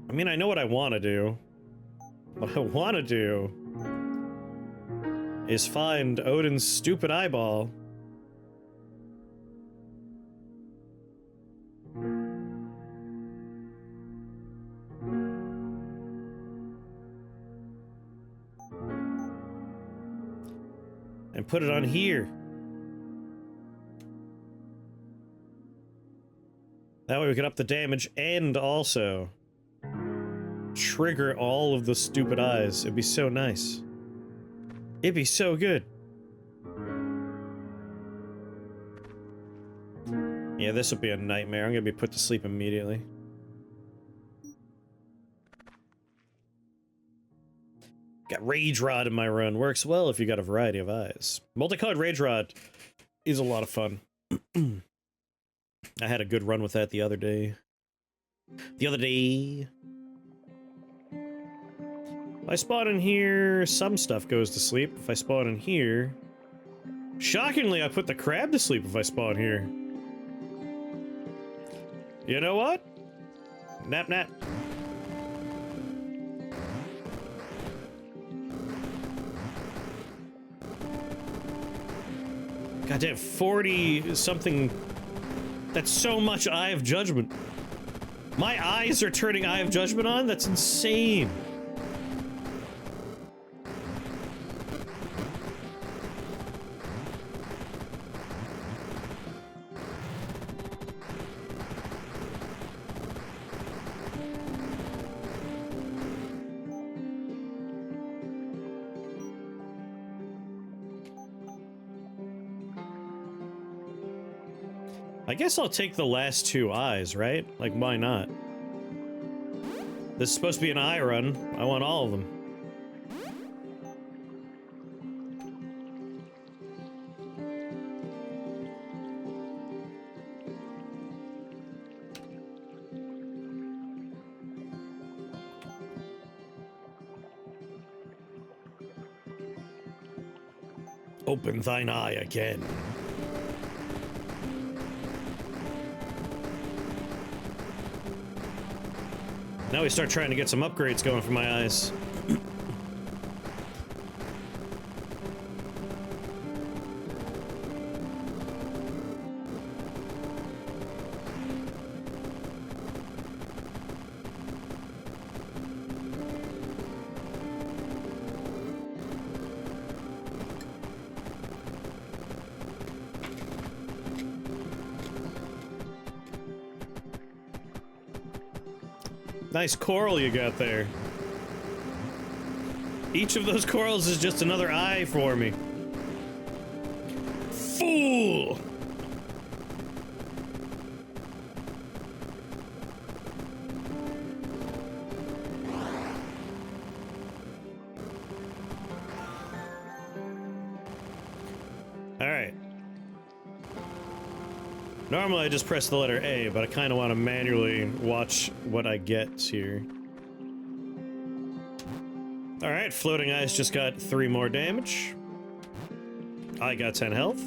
I mean, I know what I want to do. What I want to do is find Odin's stupid eyeball. And put it on here. That way we can up the damage and also trigger all of the stupid eyes. It'd be so nice. It'd be so good. Yeah, this would be a nightmare. I'm gonna be put to sleep immediately. Got Rage Rod in my run. Works well if you got a variety of eyes. Multicolored Rage Rod is a lot of fun. I had a good run with that the other day. If I spawn in here, some stuff goes to sleep. If I spawn in here... Shockingly, I put the crab to sleep if I spawn here. You know what? Nap nap. Goddamn, 40-something... That's so much Eye of Judgment. My eyes are turning Eye of Judgment on? That's insane. I guess I'll take the last 2 eyes, right? Like, why not? This is supposed to be an eye run. I want all of them. Open thine eye again. Now we start trying to get some upgrades going for my eyes. Nice coral you got there. Each of those corals is just another eye for me. Fool! Alright. Normally I just press the letter A, but I kind of want to manually watch what I get here. Alright, floating eyes just got 3 more damage. I got 10 health.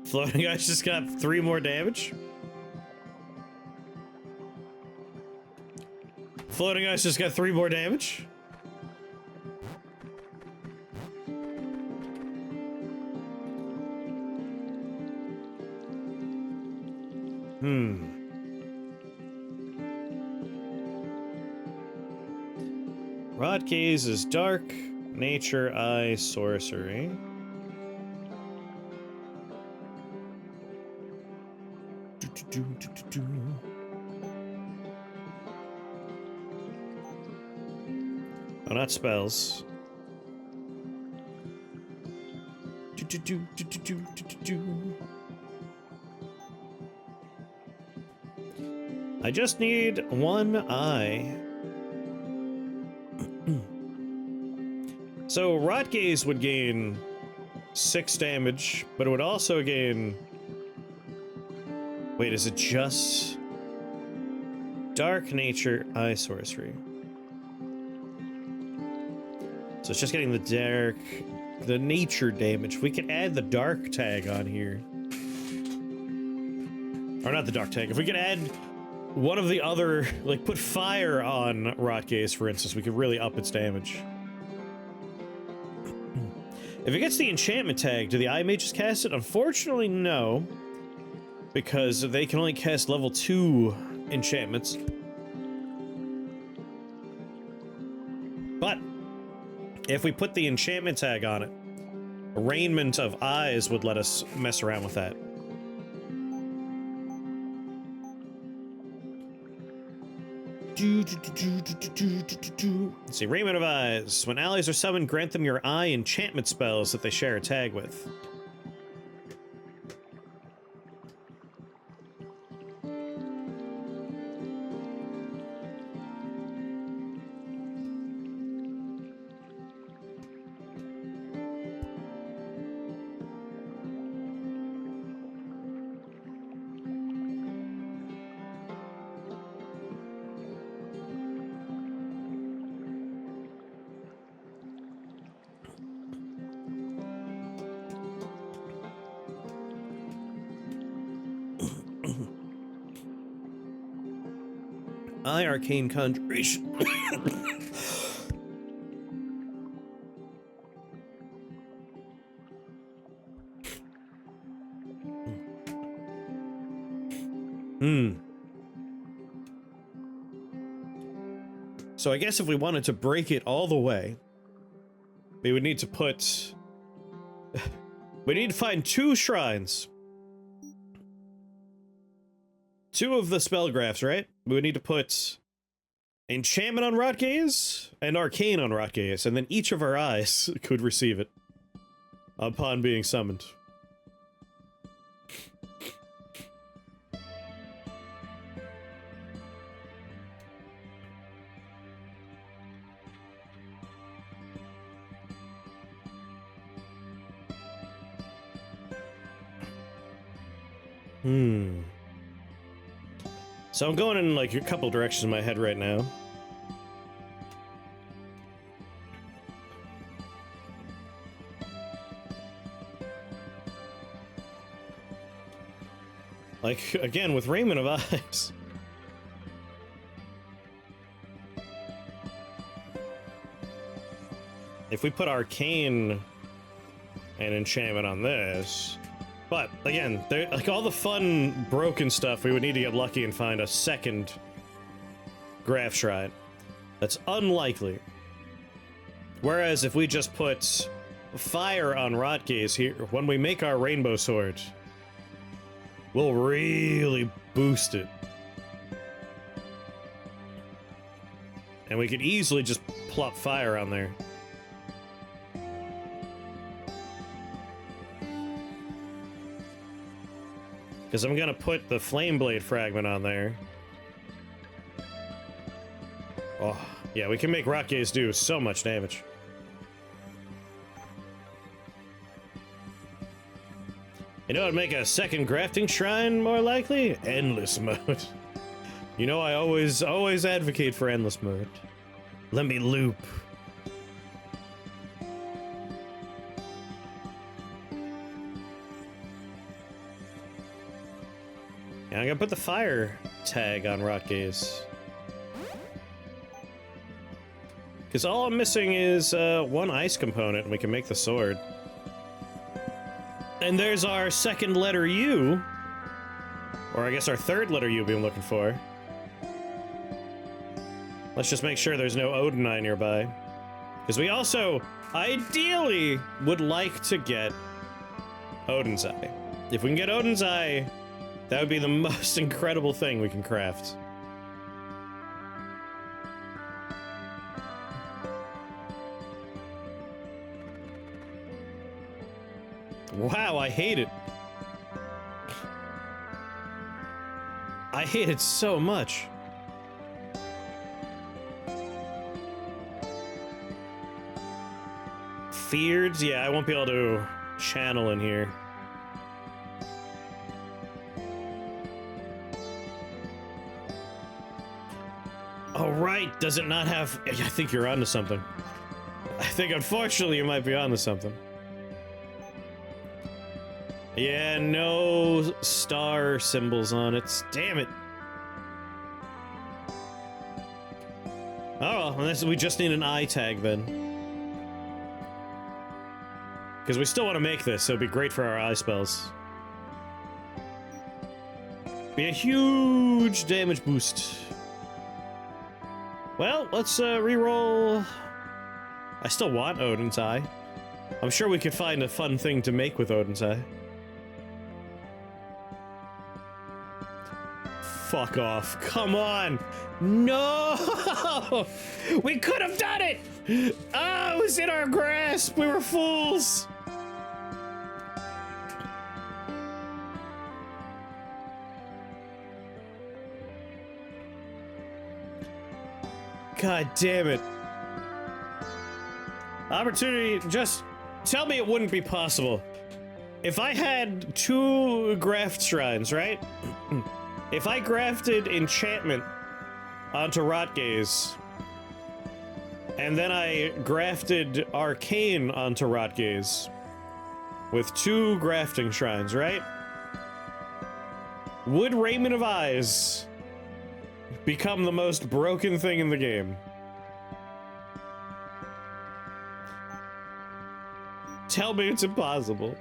Floating eyes just got 3 more damage. Floating eyes just got 3 more damage. Rod gaze is dark, nature, eye, sorcery. Oh, not spells. I just need 1 eye. So, Rot Gaze would gain 6 damage, but it would also gain... Wait, is it just... Dark Nature, Eye Sorcery? So it's just getting the nature damage. We could add the dark tag on here. Or not the dark tag. If we could add one of the other, like put fire on Rot Gaze, for instance, we could really up its damage. If it gets the enchantment tag, do the eye mages cast it? Unfortunately, no. Because they can only cast level 2 enchantments. But if we put the enchantment tag on it, Arraignment of Eyes would let us mess around with that. Let's see, Arraignment of Eyes. When allies are summoned, grant them your eye enchantment spells that they share a tag with. Eye Arcane Conjuration. So I guess if we wanted to break it all the way, we would need to put... we need to find 2 shrines. 2 of the spell graphs, right? We would need to put Enchantment on Rot Gaze and Arcane on Rot Gaze, and then each of our eyes could receive it upon being summoned. So I'm going in like a couple directions in my head right now. Like, again, with Raiment of Eyes. if we put arcane and enchantment on this. But again, like all the fun broken stuff, we would need to get lucky and find a second Graft Shrine. That's unlikely. Whereas if we just put fire on Rotgaze here, when we make our rainbow sword, we'll really boost it. And we could easily just plop fire on there. Because I'm gonna put the Flame Blade fragment on there. Oh, yeah, we can make Rotgaze do so much damage. You know what'd make a second grafting shrine more likely? Endless mode. You know I always advocate for endless mode. Let me loop. Yeah, I'm gonna put the fire tag on Rotgaze. Because all I'm missing is one ice component and we can make the sword. And there's our second letter U. Or I guess our third letter U we've been looking for. Let's just make sure there's no Odin Eye nearby. Because we also, ideally, would like to get Odin's Eye. If we can get Odin's Eye, that would be the most incredible thing we can craft. Wow, I hate it. I hate it so much. Feared? Yeah, I won't be able to channel in here. Oh, right. Does it not have... I think you're onto something. I think, unfortunately, you might be onto something. Yeah, no star symbols on it. Damn it. Oh, well, we just need an eye tag then. Because we still want to make this, so it'd be great for our eye spells. Be a huge damage boost. Well, let's re-roll. I still want Odin's Eye. I'm sure we could find a fun thing to make with Odin's Eye. Fuck off. Come on. No! We could have done it! Ah, it was in our grasp. We were fools. God damn it. Opportunity, just tell me it wouldn't be possible. If I had 2 graft shrines, right? If I grafted enchantment onto Rotgaze, and then I grafted arcane onto Rotgaze, with 2 grafting shrines, right? Would Raiment of Eyes become the most broken thing in the game? Tell me it's impossible.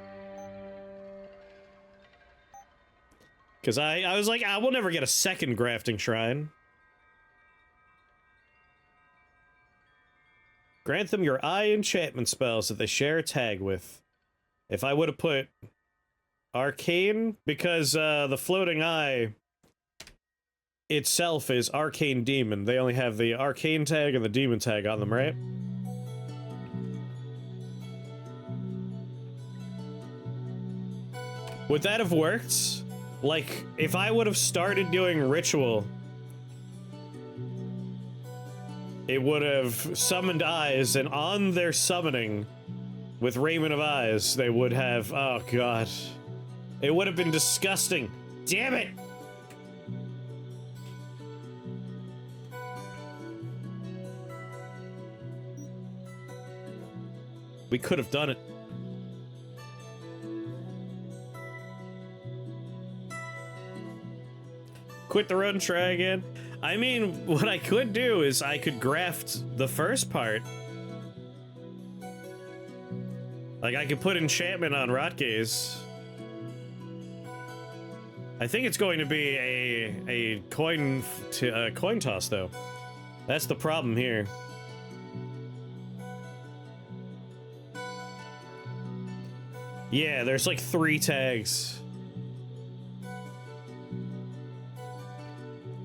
Because I was like, we'll never get a second grafting shrine. Grant them your eye enchantment spells that they share a tag with. If I would have put arcane, because the floating eye itself is arcane demon. They only have the arcane tag and the demon tag on them, right? Would that have worked? Like, if I would have started doing ritual, it would have summoned eyes, and on their summoning with Raiment of Eyes, they would have, oh god. It would have been disgusting. Damn it! We could have done it. Quit the road and try again. I mean, what I could do is I could graft the first part Like, I could put enchantment on Rotgaze. I think it's going to be a coin coin toss, though. That's the problem here. Yeah, there's like 3 tags.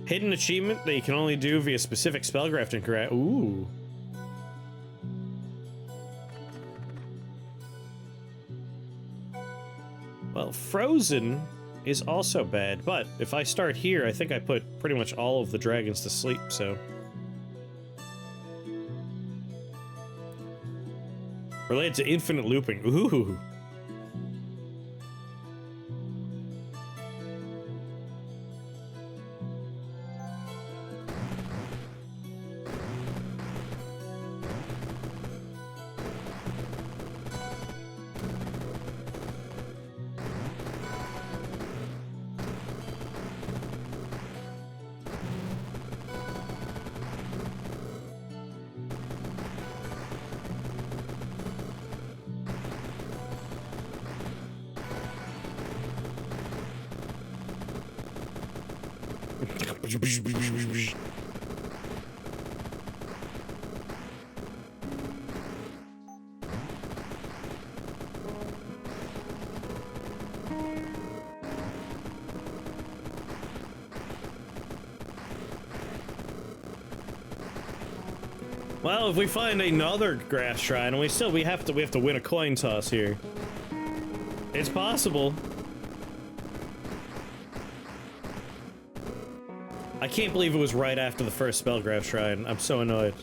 Hidden achievement that you can only do via specific spellcrafting. Correct? Ooh. Well, frozen is also bad, but if I start here, I think I put pretty much all of the dragons to sleep, so. Related to infinite looping. Ooh. Well, if we find another grass shrine, we have to win a coin toss here. It's possible. I can't believe it was right after the first Spellgraph Shrine. I'm so annoyed.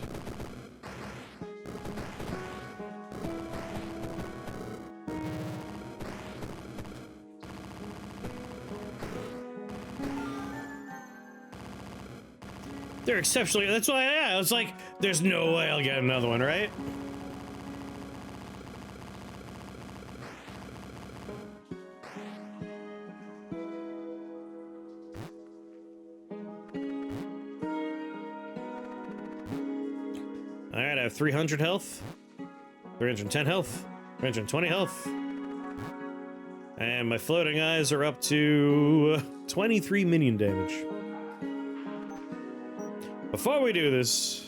They're exceptionally... That's why I was like, there's no way I'll get another one, right? Alright, I have 300 health, 310 health, 320 health. And my floating eyes are up to 23 minion damage. Before we do this...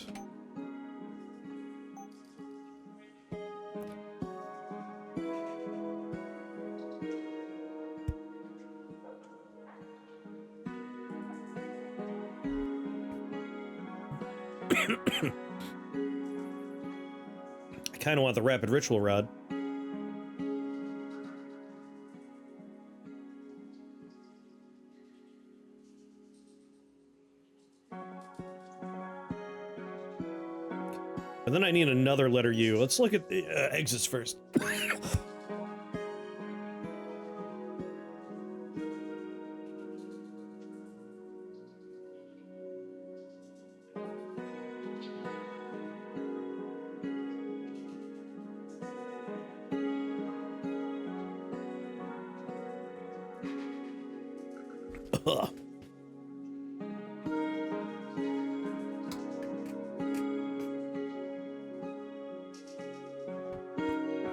I kind of want the rapid ritual rod. And then I need another letter U. Let's look at the exits first.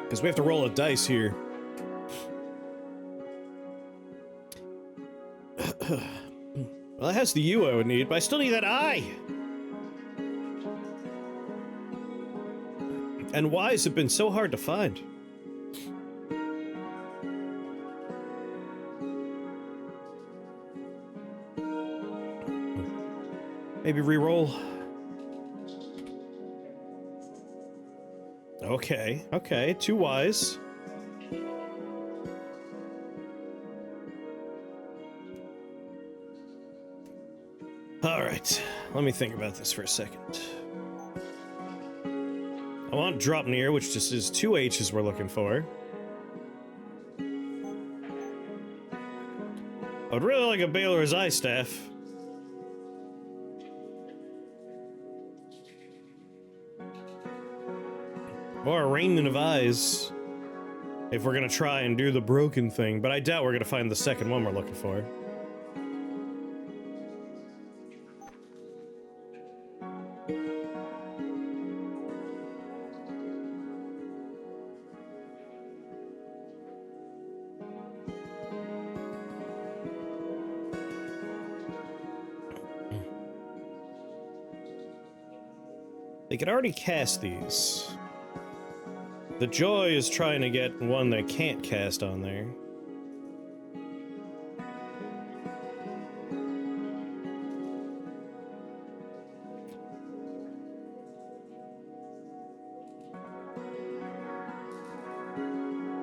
Because we have to roll a dice here. Well, that has the U I would need, but I still need that I! And Y's have been so hard to find. Maybe re-roll. Okay, okay, 2 Ys. Alright, let me think about this for a second. I want drop near, which just is 2 H's we're looking for. I would really like a Baylor's Eye Staff. Or a Raiment of Eyes, if we're gonna try and do the broken thing, but I doubt we're gonna find the second one we're looking for. They could already cast these. The joy is trying to get one they can't cast on there.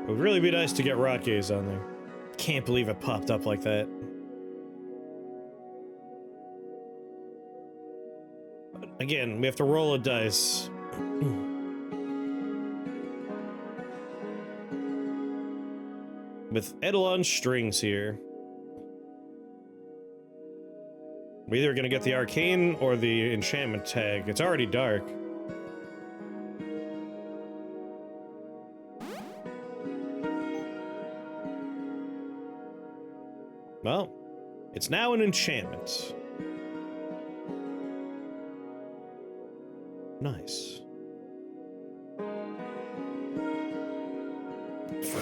It would really be nice to get Rot Gaze on there. Can't believe it popped up like that. But again, we have to roll a dice. With Eidolon strings here. We're either gonna get the arcane or the enchantment tag. It's already dark. Well, it's now an enchantment. Nice.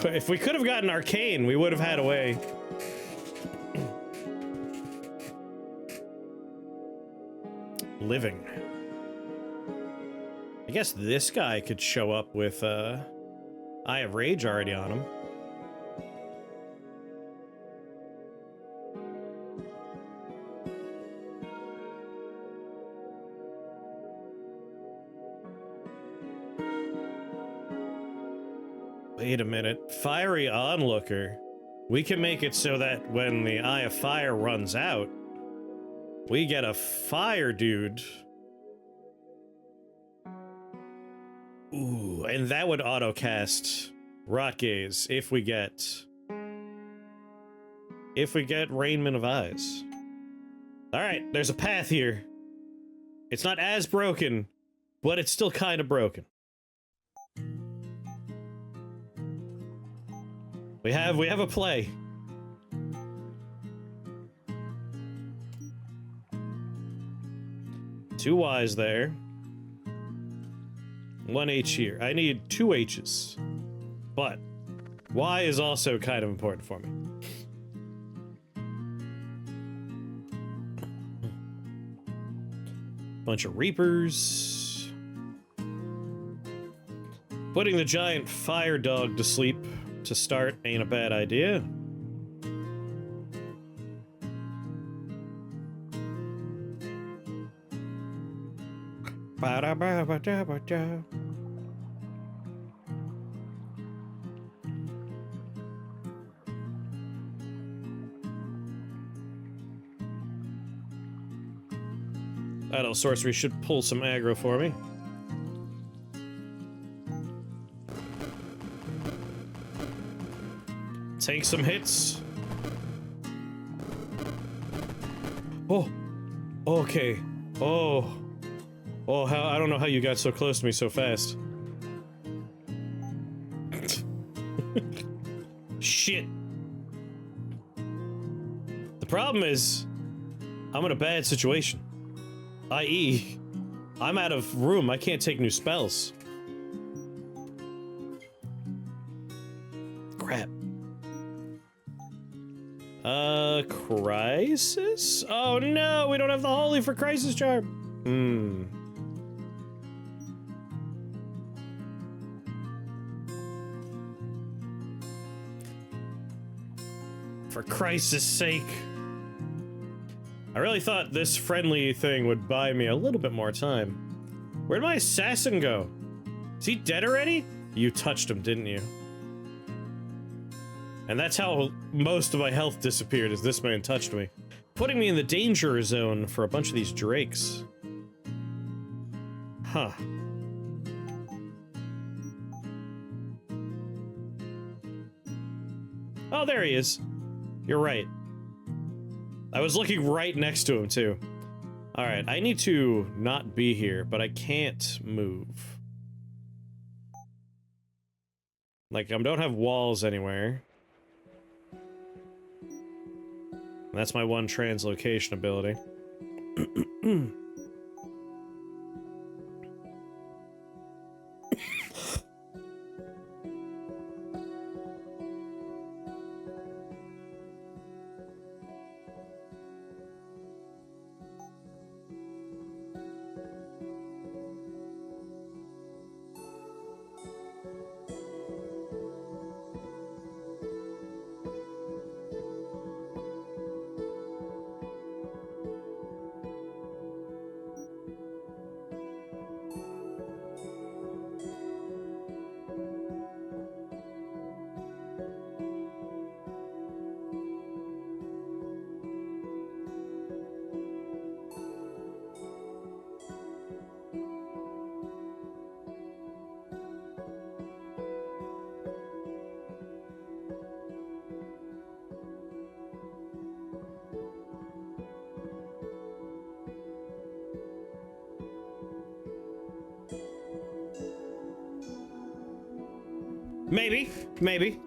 If we could have gotten arcane, we would have had a way. Living. I guess this guy could show up with Eye of Rage already on him. Wait a minute. Fiery Onlooker. We can make it so that when the Eye of Fire runs out, we get a fire dude. Ooh, and that would auto-cast Rot Gaze if we get Raiment of Eyes. Alright, there's a path here. It's not as broken, but it's still kind of broken. We have a play. Two Ys there. One H here. I need two H's. But Y is also kind of important for me. Bunch of Reapers. Putting the giant fire dog to sleep to start ain't a bad idea. Idle Sorcery should pull some aggro for me. Take some hits. Oh, okay. Oh, how I don't know how you got so close to me so fast. Shit. The problem is, I'm in a bad situation. I.e., I'm out of room. I can't take new spells. Crap. Crisis? Oh no, we don't have the Holy for Crisis Charm. For Christ's sake. I really thought this friendly thing would buy me a little bit more time. Where'd my assassin go? Is he dead already? You touched him, didn't you? And that's how most of my health disappeared, as this man touched me. Putting me in the danger zone for a bunch of these drakes. Huh. Oh, there he is. You're right. I was looking right next to him, too. Alright, I need to not be here, but I can't move. Like, I don't have walls anywhere. That's my one translocation ability. Maybe, maybe.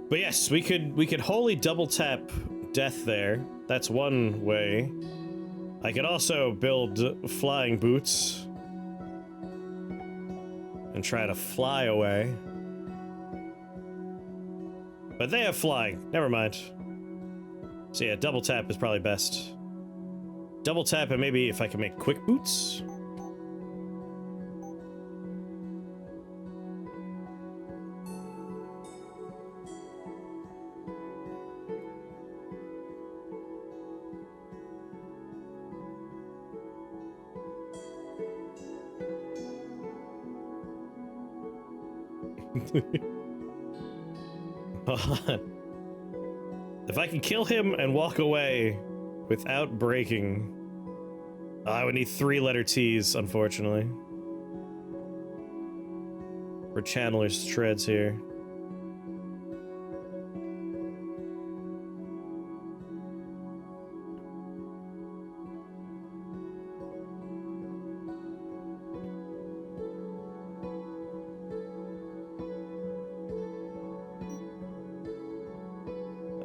But yes, we could wholly double tap death there. That's one way. I could also build flying boots and try to fly away. But they have flying. Never mind. So yeah, double tap is probably best. Double tap and maybe if I can make quick boots. If I can kill him and walk away without breaking, I would need 3-letter T's, unfortunately. For Chandler's shreds here.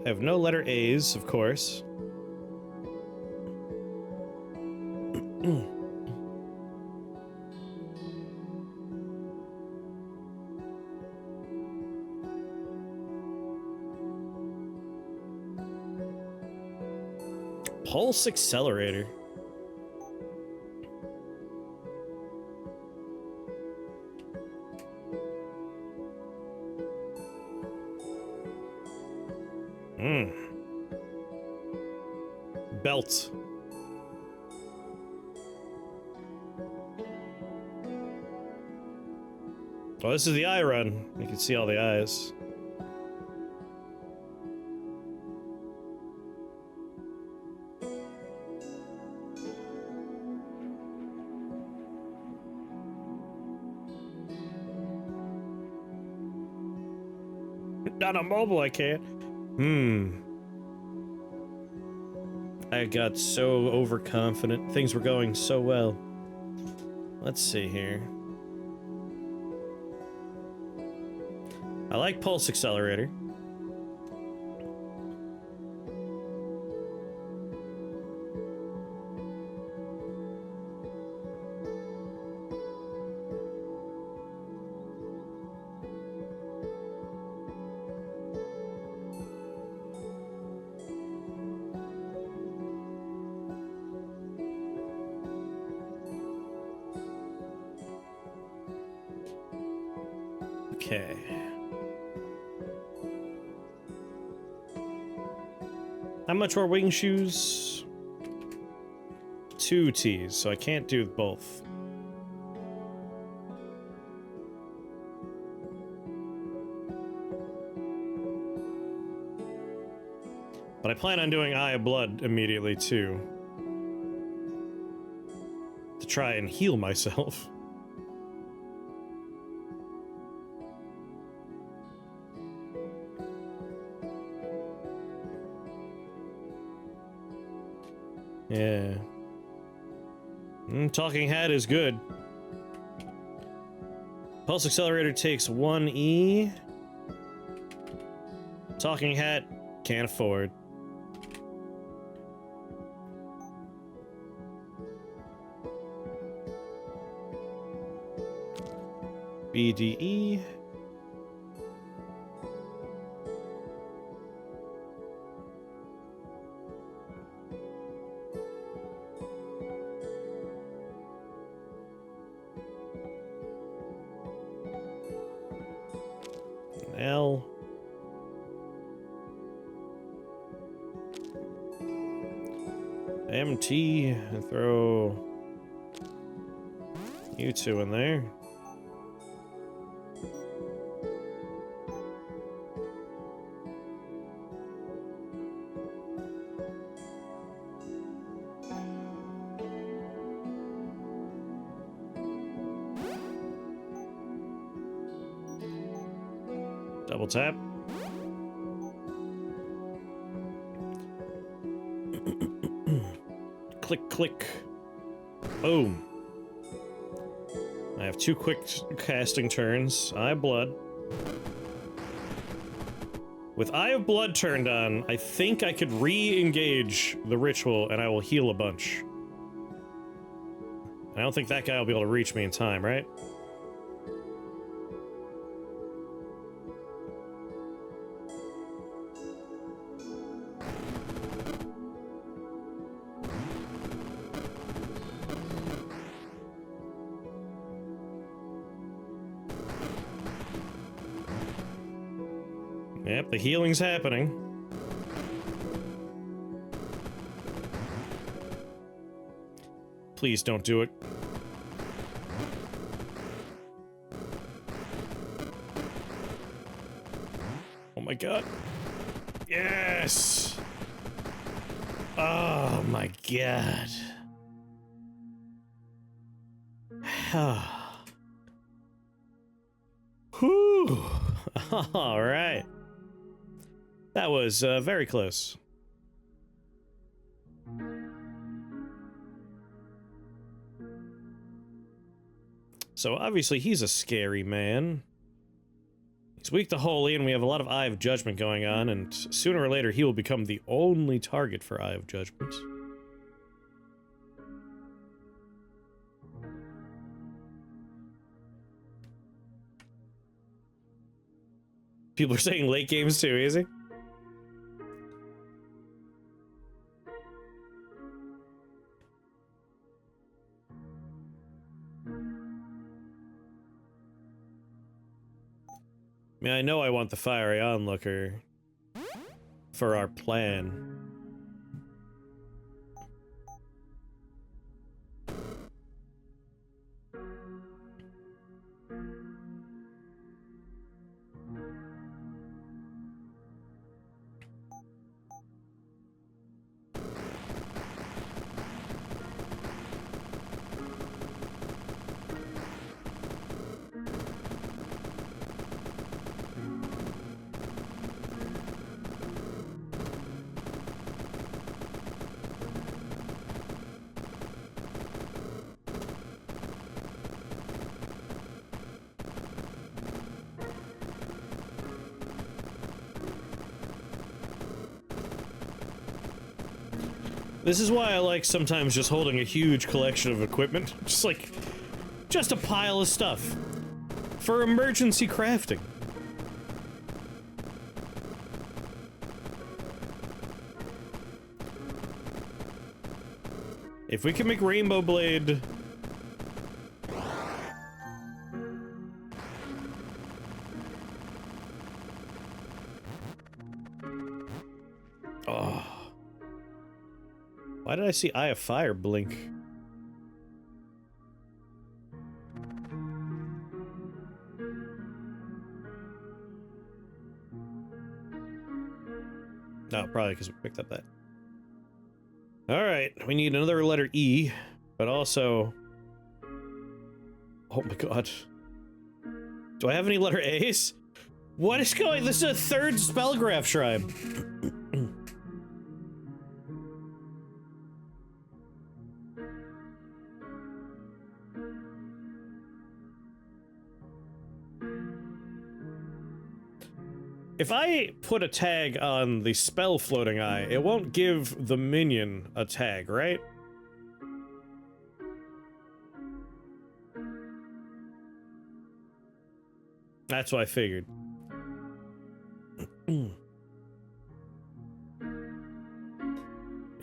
I have no letter A's, of course. Pulse accelerator. Belt. Oh, this is the eye run. You can see all the eyes. Not on mobile, I can't. I got so overconfident. Things were going so well. Let's see here. I like pulse accelerator. Okay. How much more wing shoes? 2 T's, so I can't do both. But I plan on doing Eye of Blood immediately too. To try and heal myself. Yeah. Talking Hat is good. Pulse Accelerator takes 1E. Talking Hat can't afford. BDE. L. MT, and throw you 2 in there. Double tap. Click, click. Boom. I have 2 quick casting turns. Eye Blood. With Eye of Blood turned on, I think I could re-engage the ritual and I will heal a bunch. I don't think that guy will be able to reach me in time, right? Yep, the healing's happening. Please don't do it. Oh my god. Yes! Oh my god. Whew. All right. That was very close. So obviously he's a scary man. He's weak to holy, and we have a lot of Eye of Judgment going on, and sooner or later he will become the only target for Eye of Judgment. People are saying late games too, easy. I mean, I know I want the fiery onlooker for our plan. This is why I like sometimes just holding a huge collection of equipment. Just a pile of stuff. For emergency crafting. If we can make Rainbow Blade... Oh. Why did I see Eye of Fire blink? No, probably because we picked up that. Alright, we need another letter E, but also... Oh my god. Do I have any letter A's? What is going... This is a third spellgraph shrine. If I put a tag on the spell floating eye, it won't give the minion a tag, right? That's what I figured.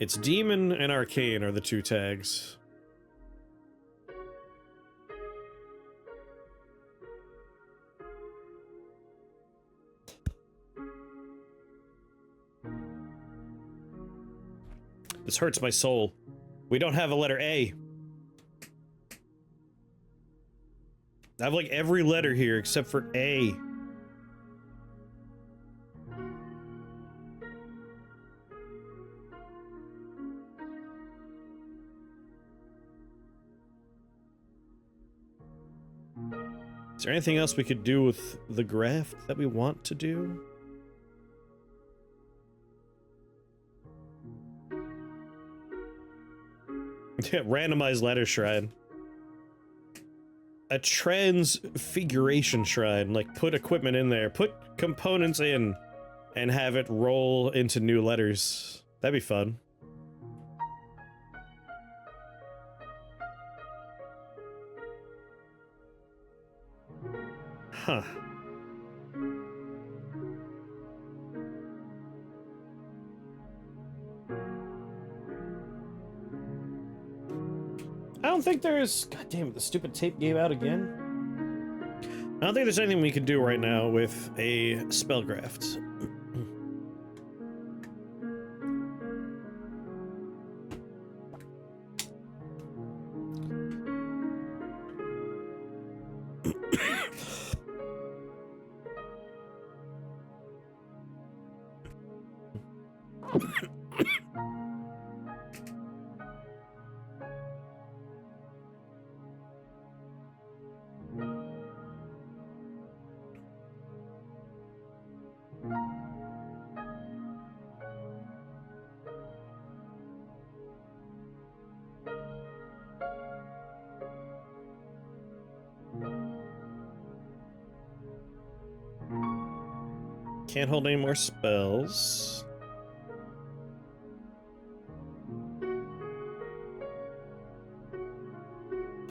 It's Demon and Arcane are the two tags. This hurts my soul. We don't have a letter A. I have like every letter here except for A. Is there anything else we could do with the graft that we want to do? Randomized letter shrine. A transfiguration shrine. Like, put equipment in there. Put components in. and have it roll into new letters. That'd be fun. Huh. I don't think there's... God damn it, the stupid tape gave out again. I don't think there's anything we can do right now with a spellcraft. Can't hold any more spells.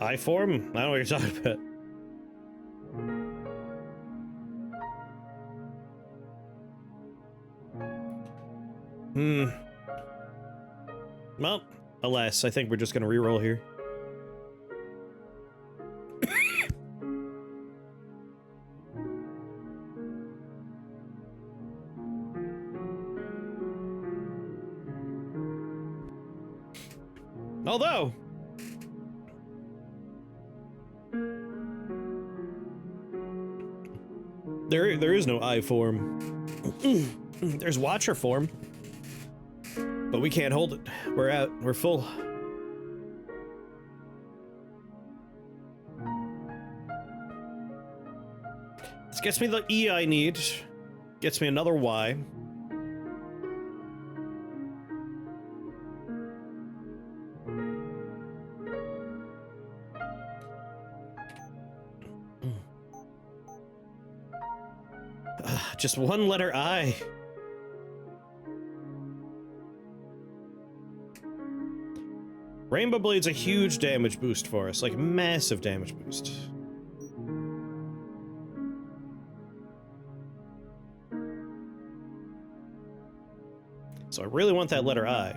I form? I don't know what you're talking about. Well, alas, I think we're just gonna reroll here. Although, there is no I form. There's Watcher form, but we can't hold it. We're out. We're full. This gets me the E I need. Gets me another Y. Just one letter I. Rainbow Blade's a huge damage boost for us, like massive damage boost. So I really want that letter I.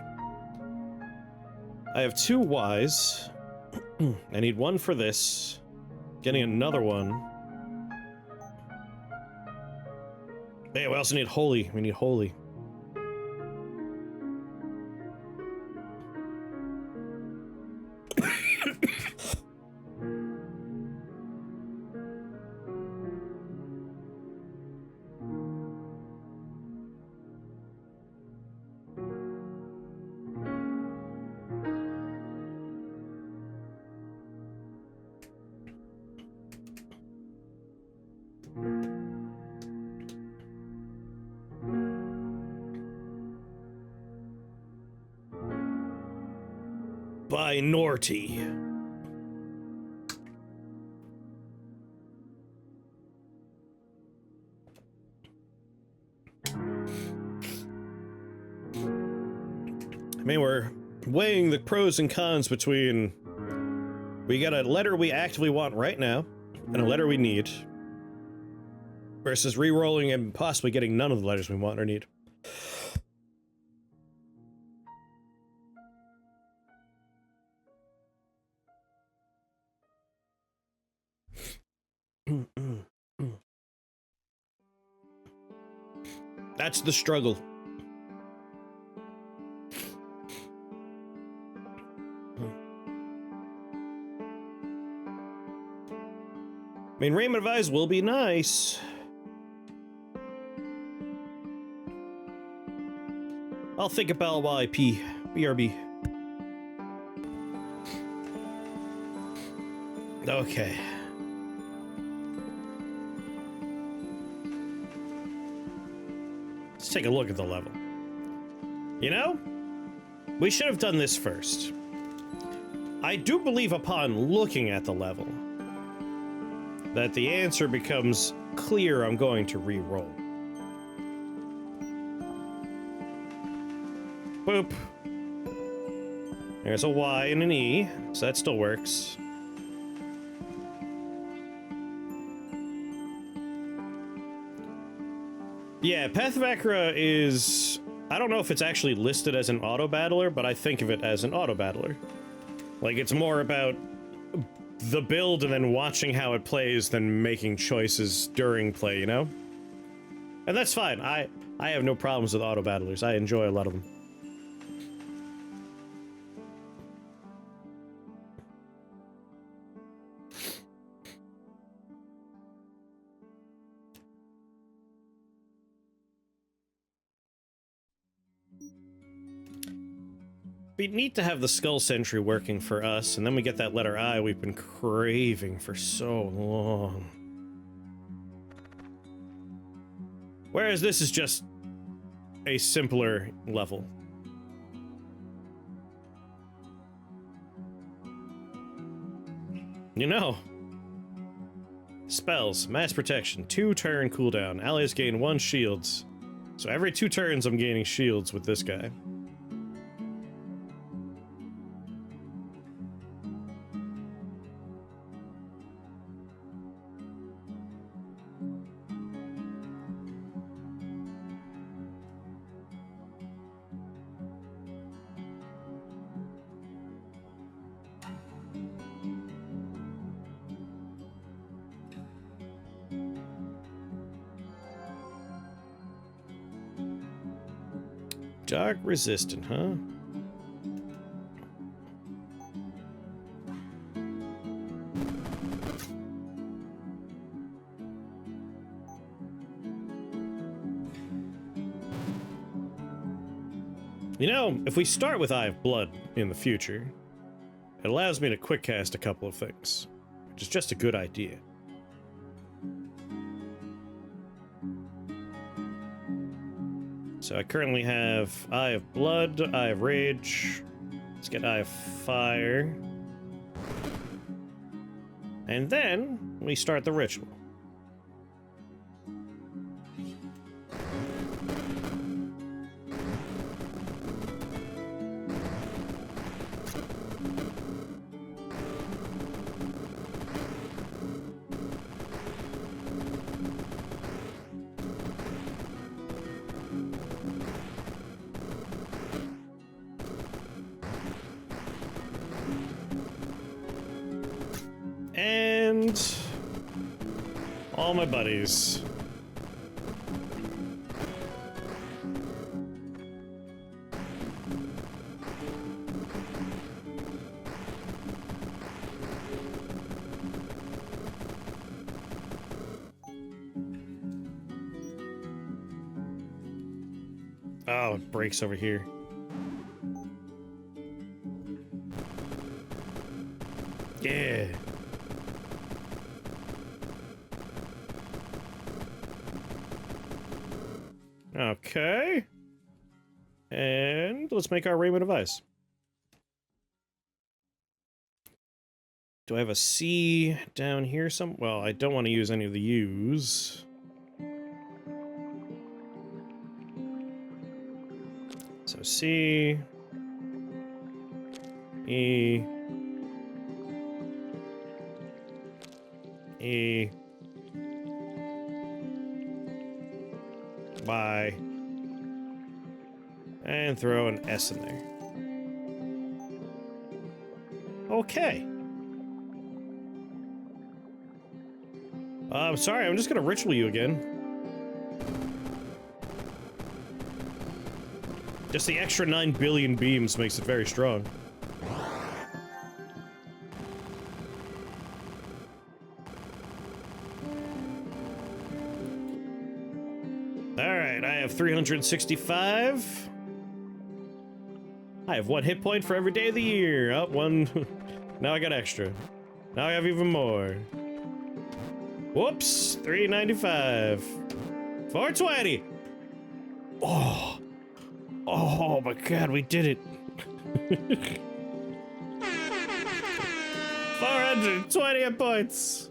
I have 2 Ys. I need one for this. Getting another one. Hey, we also need holy. We need holy. By Norty. I mean, we're weighing the pros and cons between we got a letter we actively want right now and a letter we need versus re-rolling and possibly getting none of the letters we want or need. That's the struggle. I mean, Raymond of Eyes will be nice. I'll think about while I pee. BRB. Okay. Let's take a look at the level. You know, we should have done this first. I do believe upon looking at the level that the answer becomes clear. I'm going to re-roll. Boop. There's a Y and an E, so that still works. Yeah, Path of Acra is... I don't know if it's actually listed as an auto-battler, but I think of it as an auto-battler. Like, it's more about the build and then watching how it plays than making choices during play, you know? And that's fine. I have no problems with auto-battlers. I enjoy a lot of them. Be neat to have the Skull Sentry working for us, and then we get that letter I we've been craving for so long. Whereas this is just a simpler level. You know. Spells, mass protection, 2-turn cooldown, allies gain 1 shields. So every 2 turns I'm gaining shields with this guy. Dark resistant, huh? You know, if we start with Eye of Blood in the future, it allows me to quick cast a couple of things, which is just a good idea. So I currently have Eye of Blood, Eye of Rage. Let's get Eye of Fire. And then we start the ritual. And all my buddies. Oh, it breaks over here. Yeah. Okay. And let's make our Raiment of Ice. Do I have a C down here some? Well, I don't want to use any of the U's. So C, E, E, Y, and throw an S in there. Okay. I'm sorry, I'm just gonna ritual you again. Just the extra 9 billion beams makes it very strong. Alright, I have 365. I have 1 hit point for every day of the year. Oh, 1. Now I got extra. Now I have even more. Whoops, 395. 420. Oh. Oh my god, we did it. 420 hit points.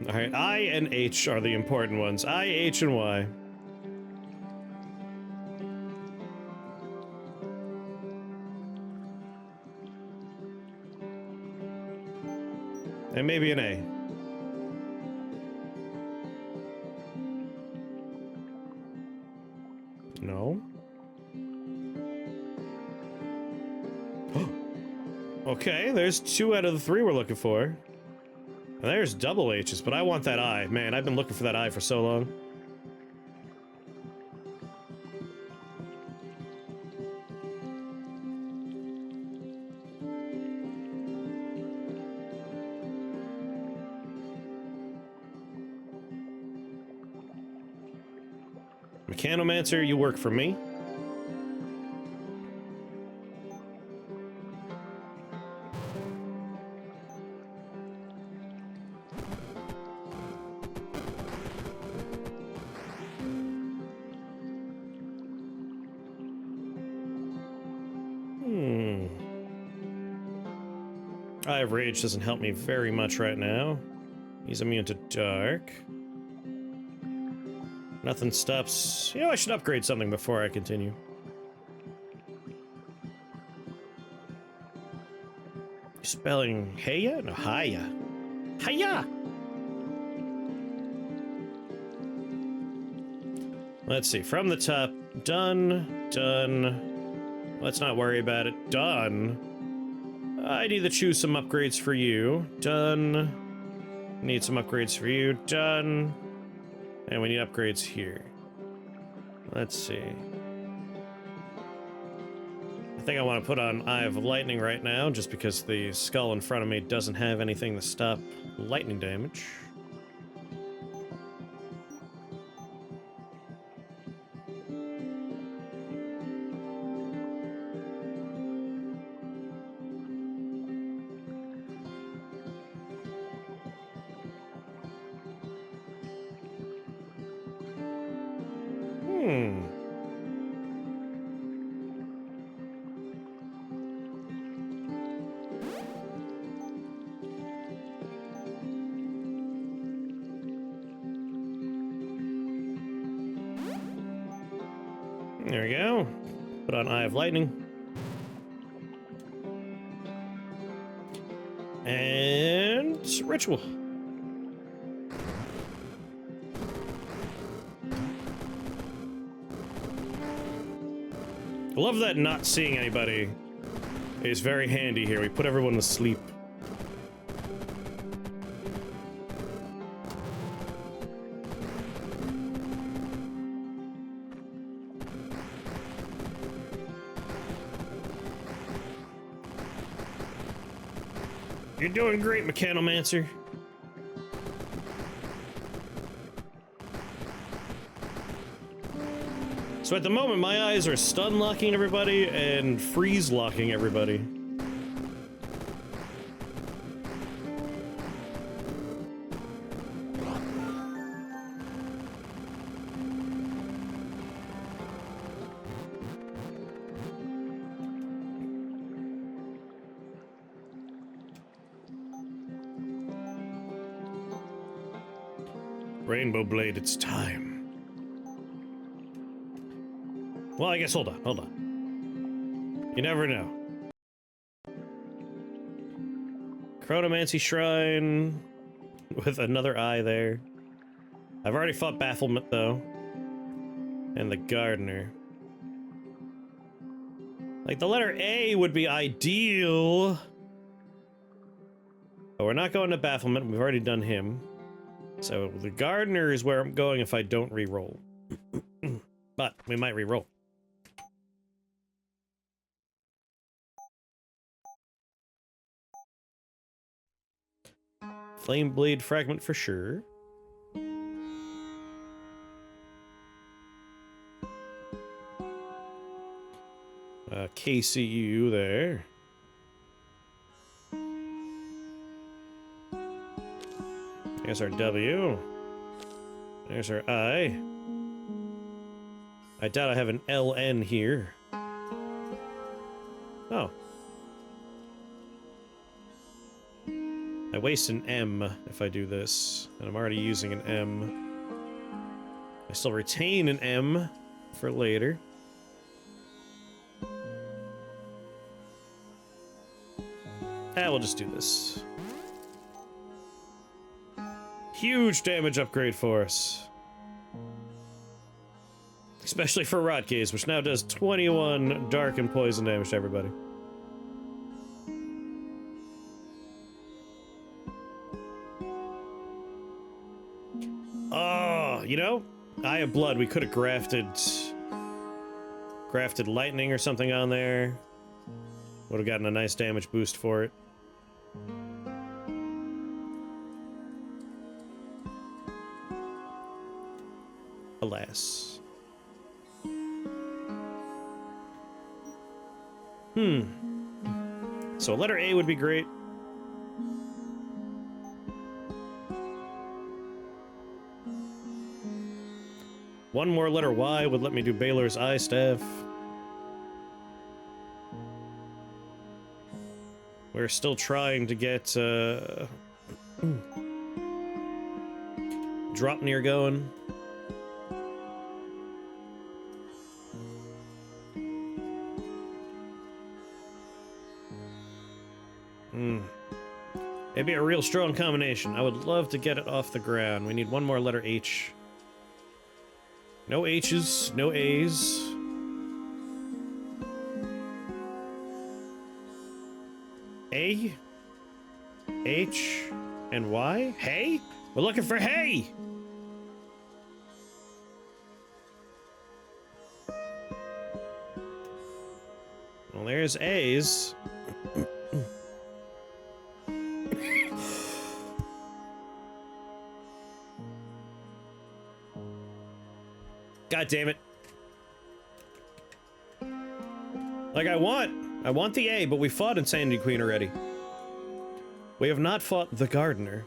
Alright, I and H are the important ones. I, H, and Y. And maybe an A. No. Okay, there's 2 out of the 3 we're looking for. And there's double H's, but I want that I. Man, I've been looking for that I for so long. Mechanomancer, you work for me. Eye of Rage doesn't help me very much right now. He's immune to dark. Nothing stops... You know, I should upgrade something before I continue. Spelling Heya? No, Haya. Haya! Let's see, from the top. Done. Done. Let's not worry about it. Done. I need to choose some upgrades for you. Done. Need some upgrades for you. Done. And we need upgrades here. Let's see. I think I want to put on Eye of Lightning right now, just because the skull in front of me doesn't have anything to stop lightning damage. There we go. Put on Eye of Lightning. And Ritual. I love that not seeing anybody is very handy here. We put everyone to sleep. You're doing great, Mechanomancer. So at the moment, my eyes are stun locking everybody and freeze locking everybody. Rainbow Blade, it's time. Well, I guess, hold on. You never know. Chronomancy Shrine with another eye there. I've already fought Bafflement, though. And the Gardener. Like, the letter A would be ideal. But we're not going to Bafflement. We've already done him. So the Gardener is where I'm going if I don't re-roll. But we might re-roll. Flame Blade Fragment for sure. KCU there. There's our W. There's our I. I doubt I have an LN here. Oh. I waste an M if I do this, and I'm already using an M. I still retain an M for later. We'll just do this. Huge damage upgrade for us. Especially for Rot Gaze, which now does 21 dark and poison damage to everybody. Oh, you know, Eye of Blood, we could have grafted lightning or something on there. Would have gotten a nice damage boost for it. Alas. So letter A would be great. One more letter Y would let me do Baylor's Eye Staff. We're still trying to get Drop Near going. It'd be a real strong combination. I would love to get it off the ground. We need one more letter H. No H's, no A's. A, H, and Y? Hey? We're looking for hay! Well, there's A's. God damn it. Like, I want the A, but we fought Insanity Queen already. We have not fought the Gardener.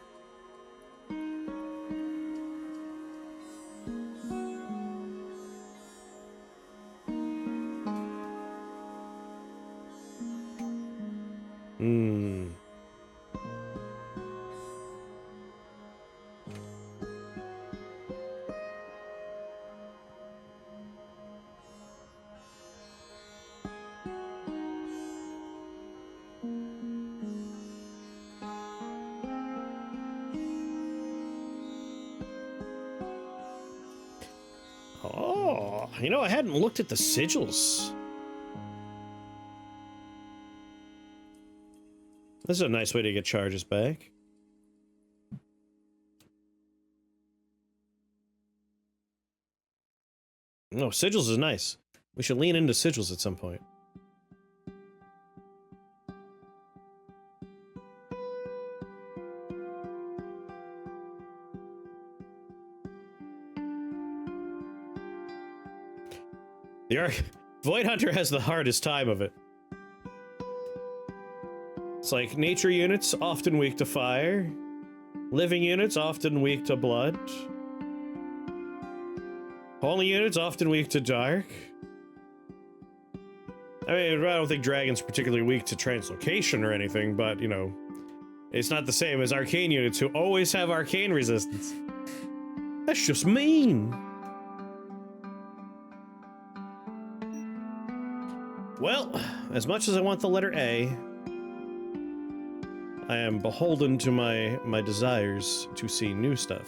Oh, you know, I hadn't looked at the sigils. This is a nice way to get charges back. No, sigils is nice. We should lean into sigils at some point. Void Hunter has the hardest time of it. It's like nature units often weak to fire, living units often weak to blood, holy units often weak to dark. I mean, I don't think dragons are particularly weak to translocation or anything, but, you know, it's not the same as arcane units who always have arcane resistance. That's just mean. Well, as much as I want the letter A, I am beholden to my desires to see new stuff.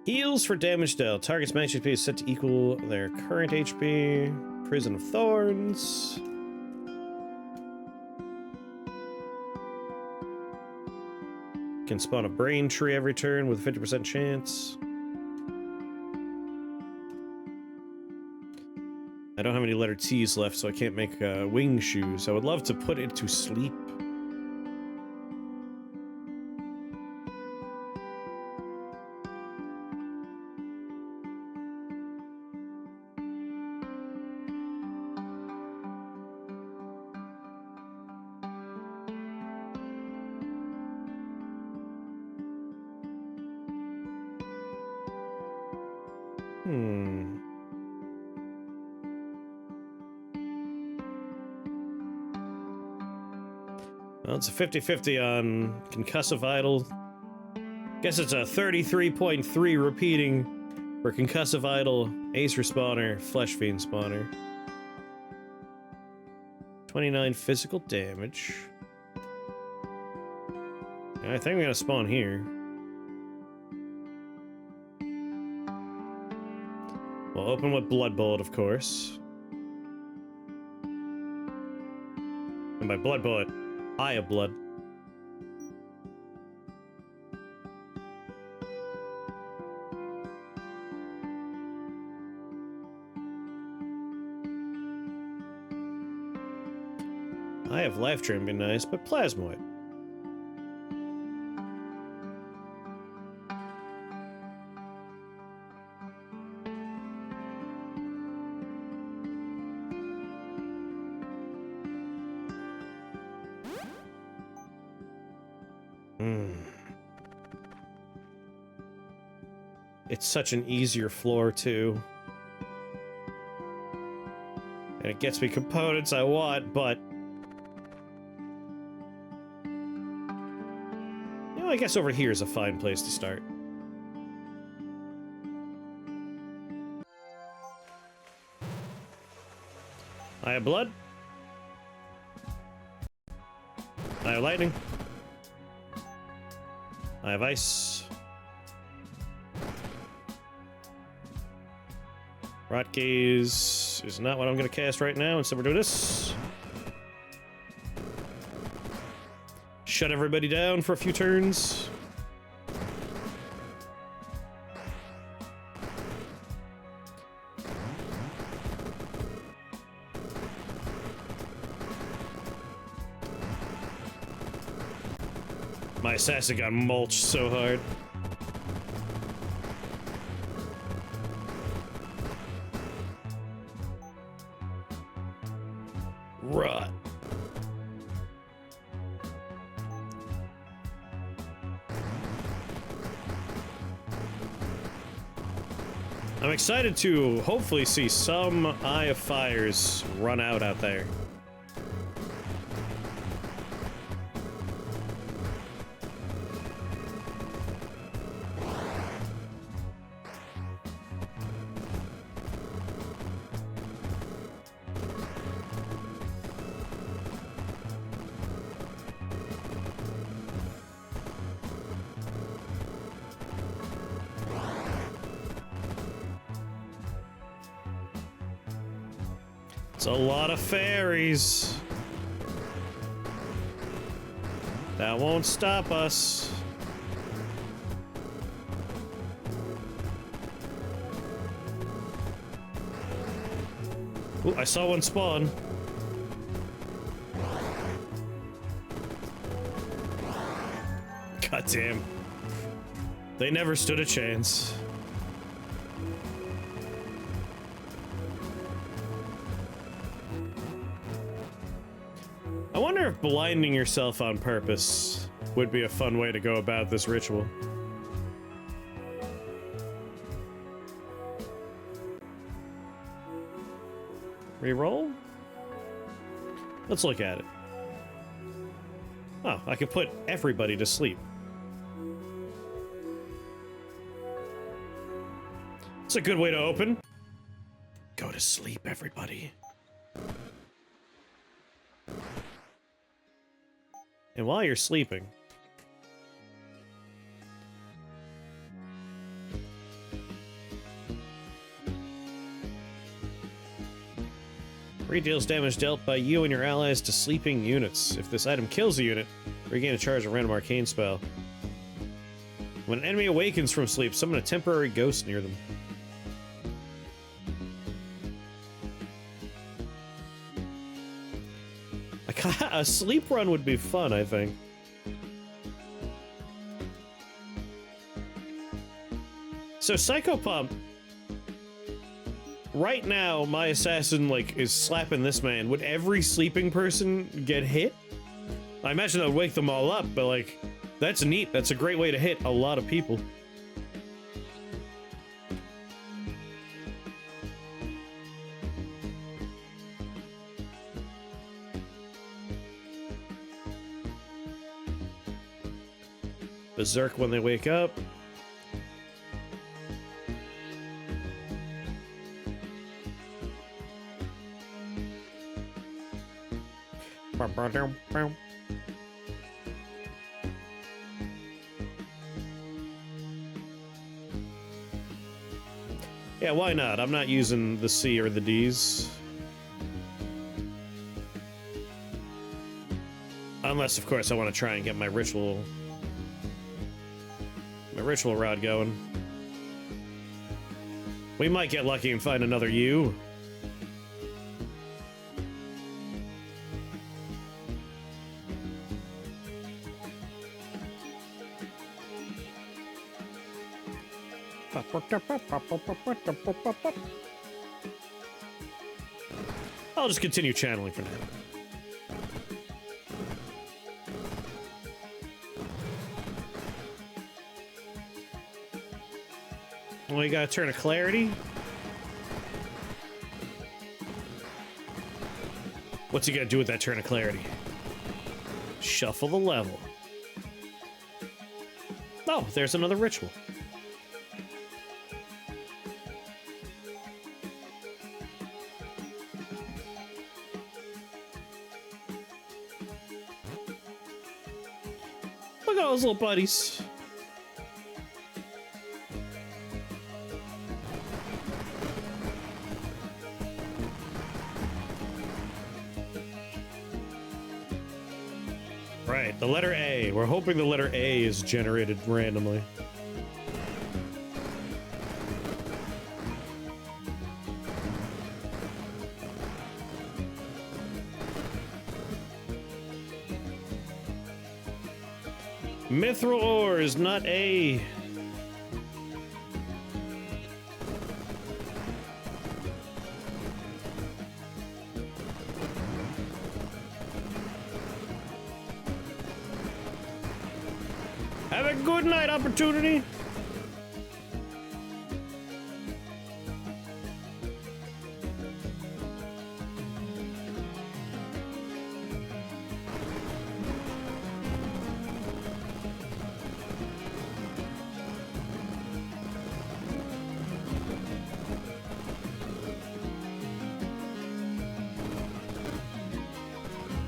Heals for damage dealt. Target's max HP is set to equal their current HP. Prison of Thorns. Can spawn a brain tree every turn with a 50% chance. I don't have any letter T's left, so I can't make wing shoes. I would love to put it to sleep. Well, it's a 50-50 on concussive idle. Guess it's a 33.3 repeating for concussive idle, ace respawner, flesh fiend spawner. 29 physical damage. I think I'm gonna spawn here. We'll open with Blood Bullet, of course. And by Blood Bullet, Eye of Blood. Eye of Life Drain would be nice, but Plasmoid. It's such an easier floor, too. And it gets me components I want, but... You know, I guess over here is a fine place to start. Eye of Blood. Eye of Lightning. Eye of Ice. Rot Gaze is not what I'm going to cast right now, instead we're doing this. Shut everybody down for a few turns. My assassin got mulched so hard. Rot. I'm excited to hopefully see some Eye of Fires run out there. It's a lot of fairies. That won't stop us. Ooh, I saw one spawn. God damn. They never stood a chance. I wonder if blinding yourself on purpose would be a fun way to go about this ritual. Reroll? Let's look at it. Oh, I could put everybody to sleep. It's a good way to open. Go to sleep, everybody. And while you're sleeping, deals damage dealt by you and your allies to sleeping units. If this item kills a unit, regain a charge of random arcane spell. When an enemy awakens from sleep, summon a temporary ghost near them. A sleep run would be fun, I think. So Psychopomp, right now my assassin like is slapping this man. Would every sleeping person get hit? I imagine that would wake them all up, but like, that's neat. That's a great way to hit a lot of people. berserk when they wake up. Yeah, why not? I'm not using the C or the D's. Unless, of course, I want to try and get my ritual rod going. We might get lucky and find another U. I'll just continue channeling for now. Well, you got a turn of clarity. What's he gonna do with that turn of clarity? Shuffle the level. Oh, there's another ritual. Look at all those little buddies. Right, the letter A. We're hoping the letter A is generated randomly. Mithril ore is not A. Have a good night, opportunity.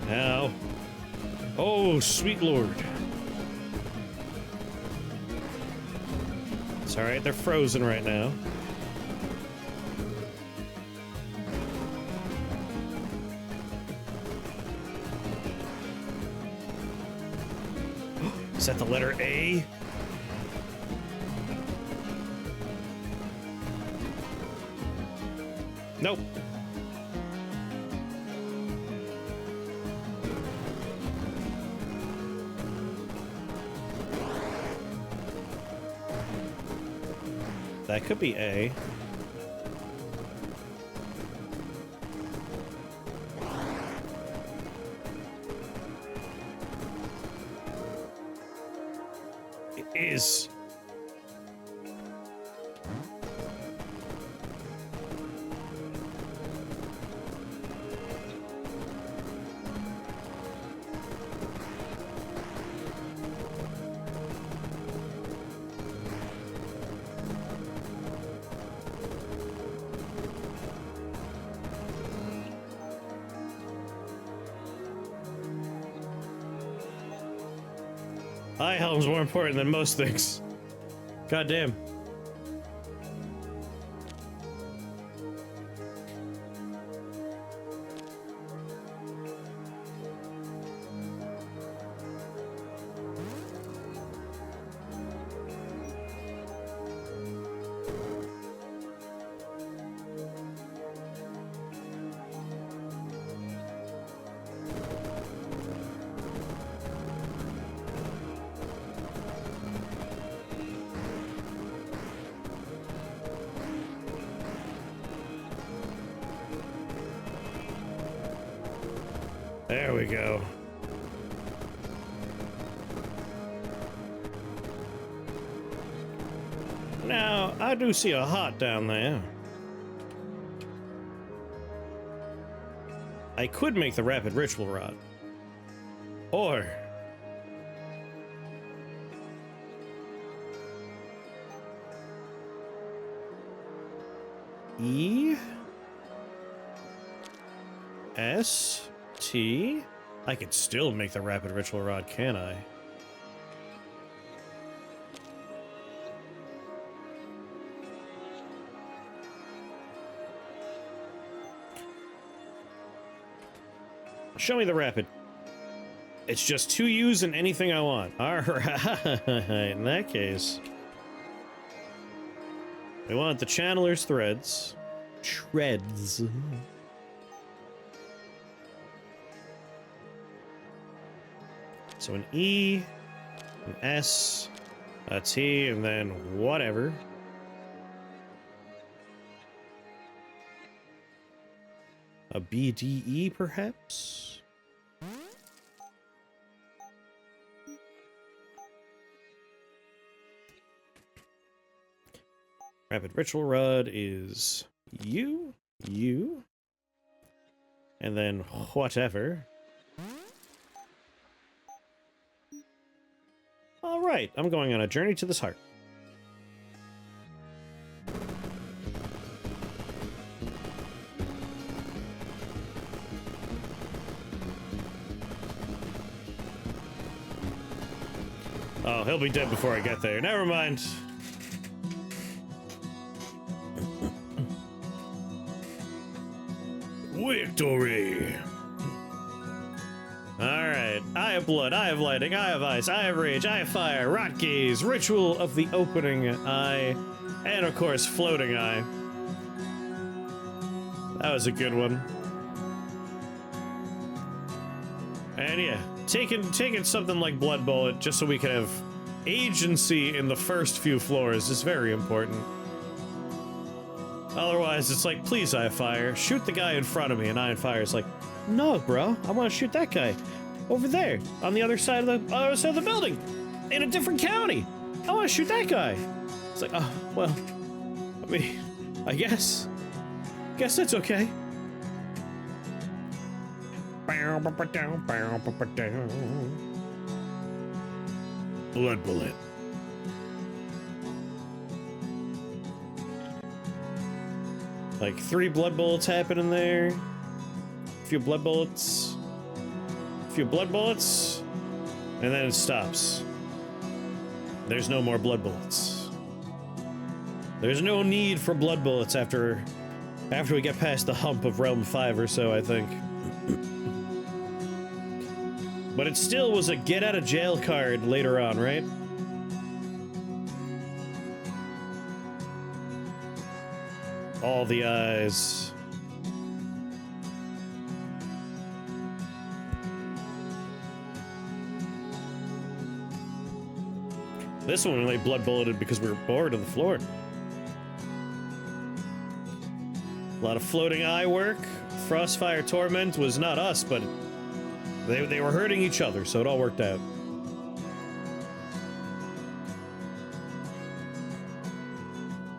Now, oh, sweet lord. It's all right, they're frozen right now. Is that the letter A? Nope. That could be A. It is. Eye helm's more important than most things. God damn. There we go. Now, I do see a heart down there. I could make the rapid ritual rod. Or E. S. T. I could still make the rapid ritual rod, can I? Show me the rapid. It's just 2 U's and anything I want. Alright, in that case. We want the channeler's threads. Shreds. So an E, an S, a T, and then whatever. A B, D, E, perhaps? Rapid Ritual Rod is U, U, and then whatever. Alright, I'm going on a journey to this heart. Oh, he'll be dead before I get there. Never mind. Victory! Alright. I have blood, I have lightning, I have ice, I have rage, I have fire, rock gaze, ritual of the opening eye, and of course, floating eye. That was a good one. And yeah, taking something like Blood Bullet just so we can have agency in the first few floors is very important. Otherwise, it's like, please, Eye of Fire, shoot the guy in front of me, and Eye of Fire is like, no, bro, I want to shoot that guy over there on the other side of the building in a different county. I want to shoot that guy. It's like, oh, well, I mean, I guess that's okay. Blood Bullet. Like 3 blood bullets happening there. A few blood bullets. A few blood bullets. And then it stops. There's no more blood bullets. There's no need for blood bullets after we get past the hump of Realm 5 or so, I think. But it still was a get out of jail card later on, right? All the eyes. This one only blood bulleted because we were bored of the floor. A lot of floating eye work. Frostfire Torment was not us, but they were hurting each other, so it all worked out.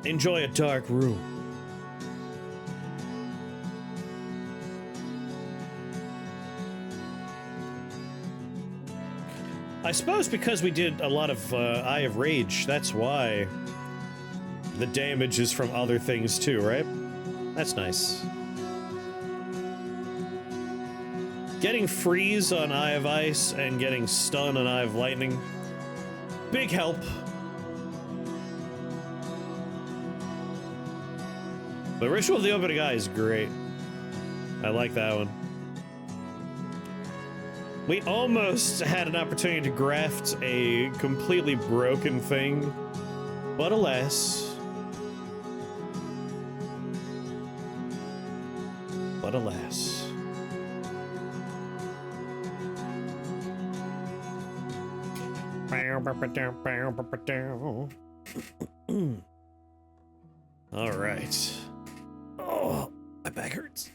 Enjoy a dark room. I suppose because we did a lot of Eye of Rage, that's why the damage is from other things too, right? That's nice. Getting freeze on Eye of Ice and getting stun on Eye of Lightning, big help. The Ritual of the Opening Eye is great. I like that one. We almost had an opportunity to graft a completely broken thing, but alas. But alas. All right. Oh, my back hurts.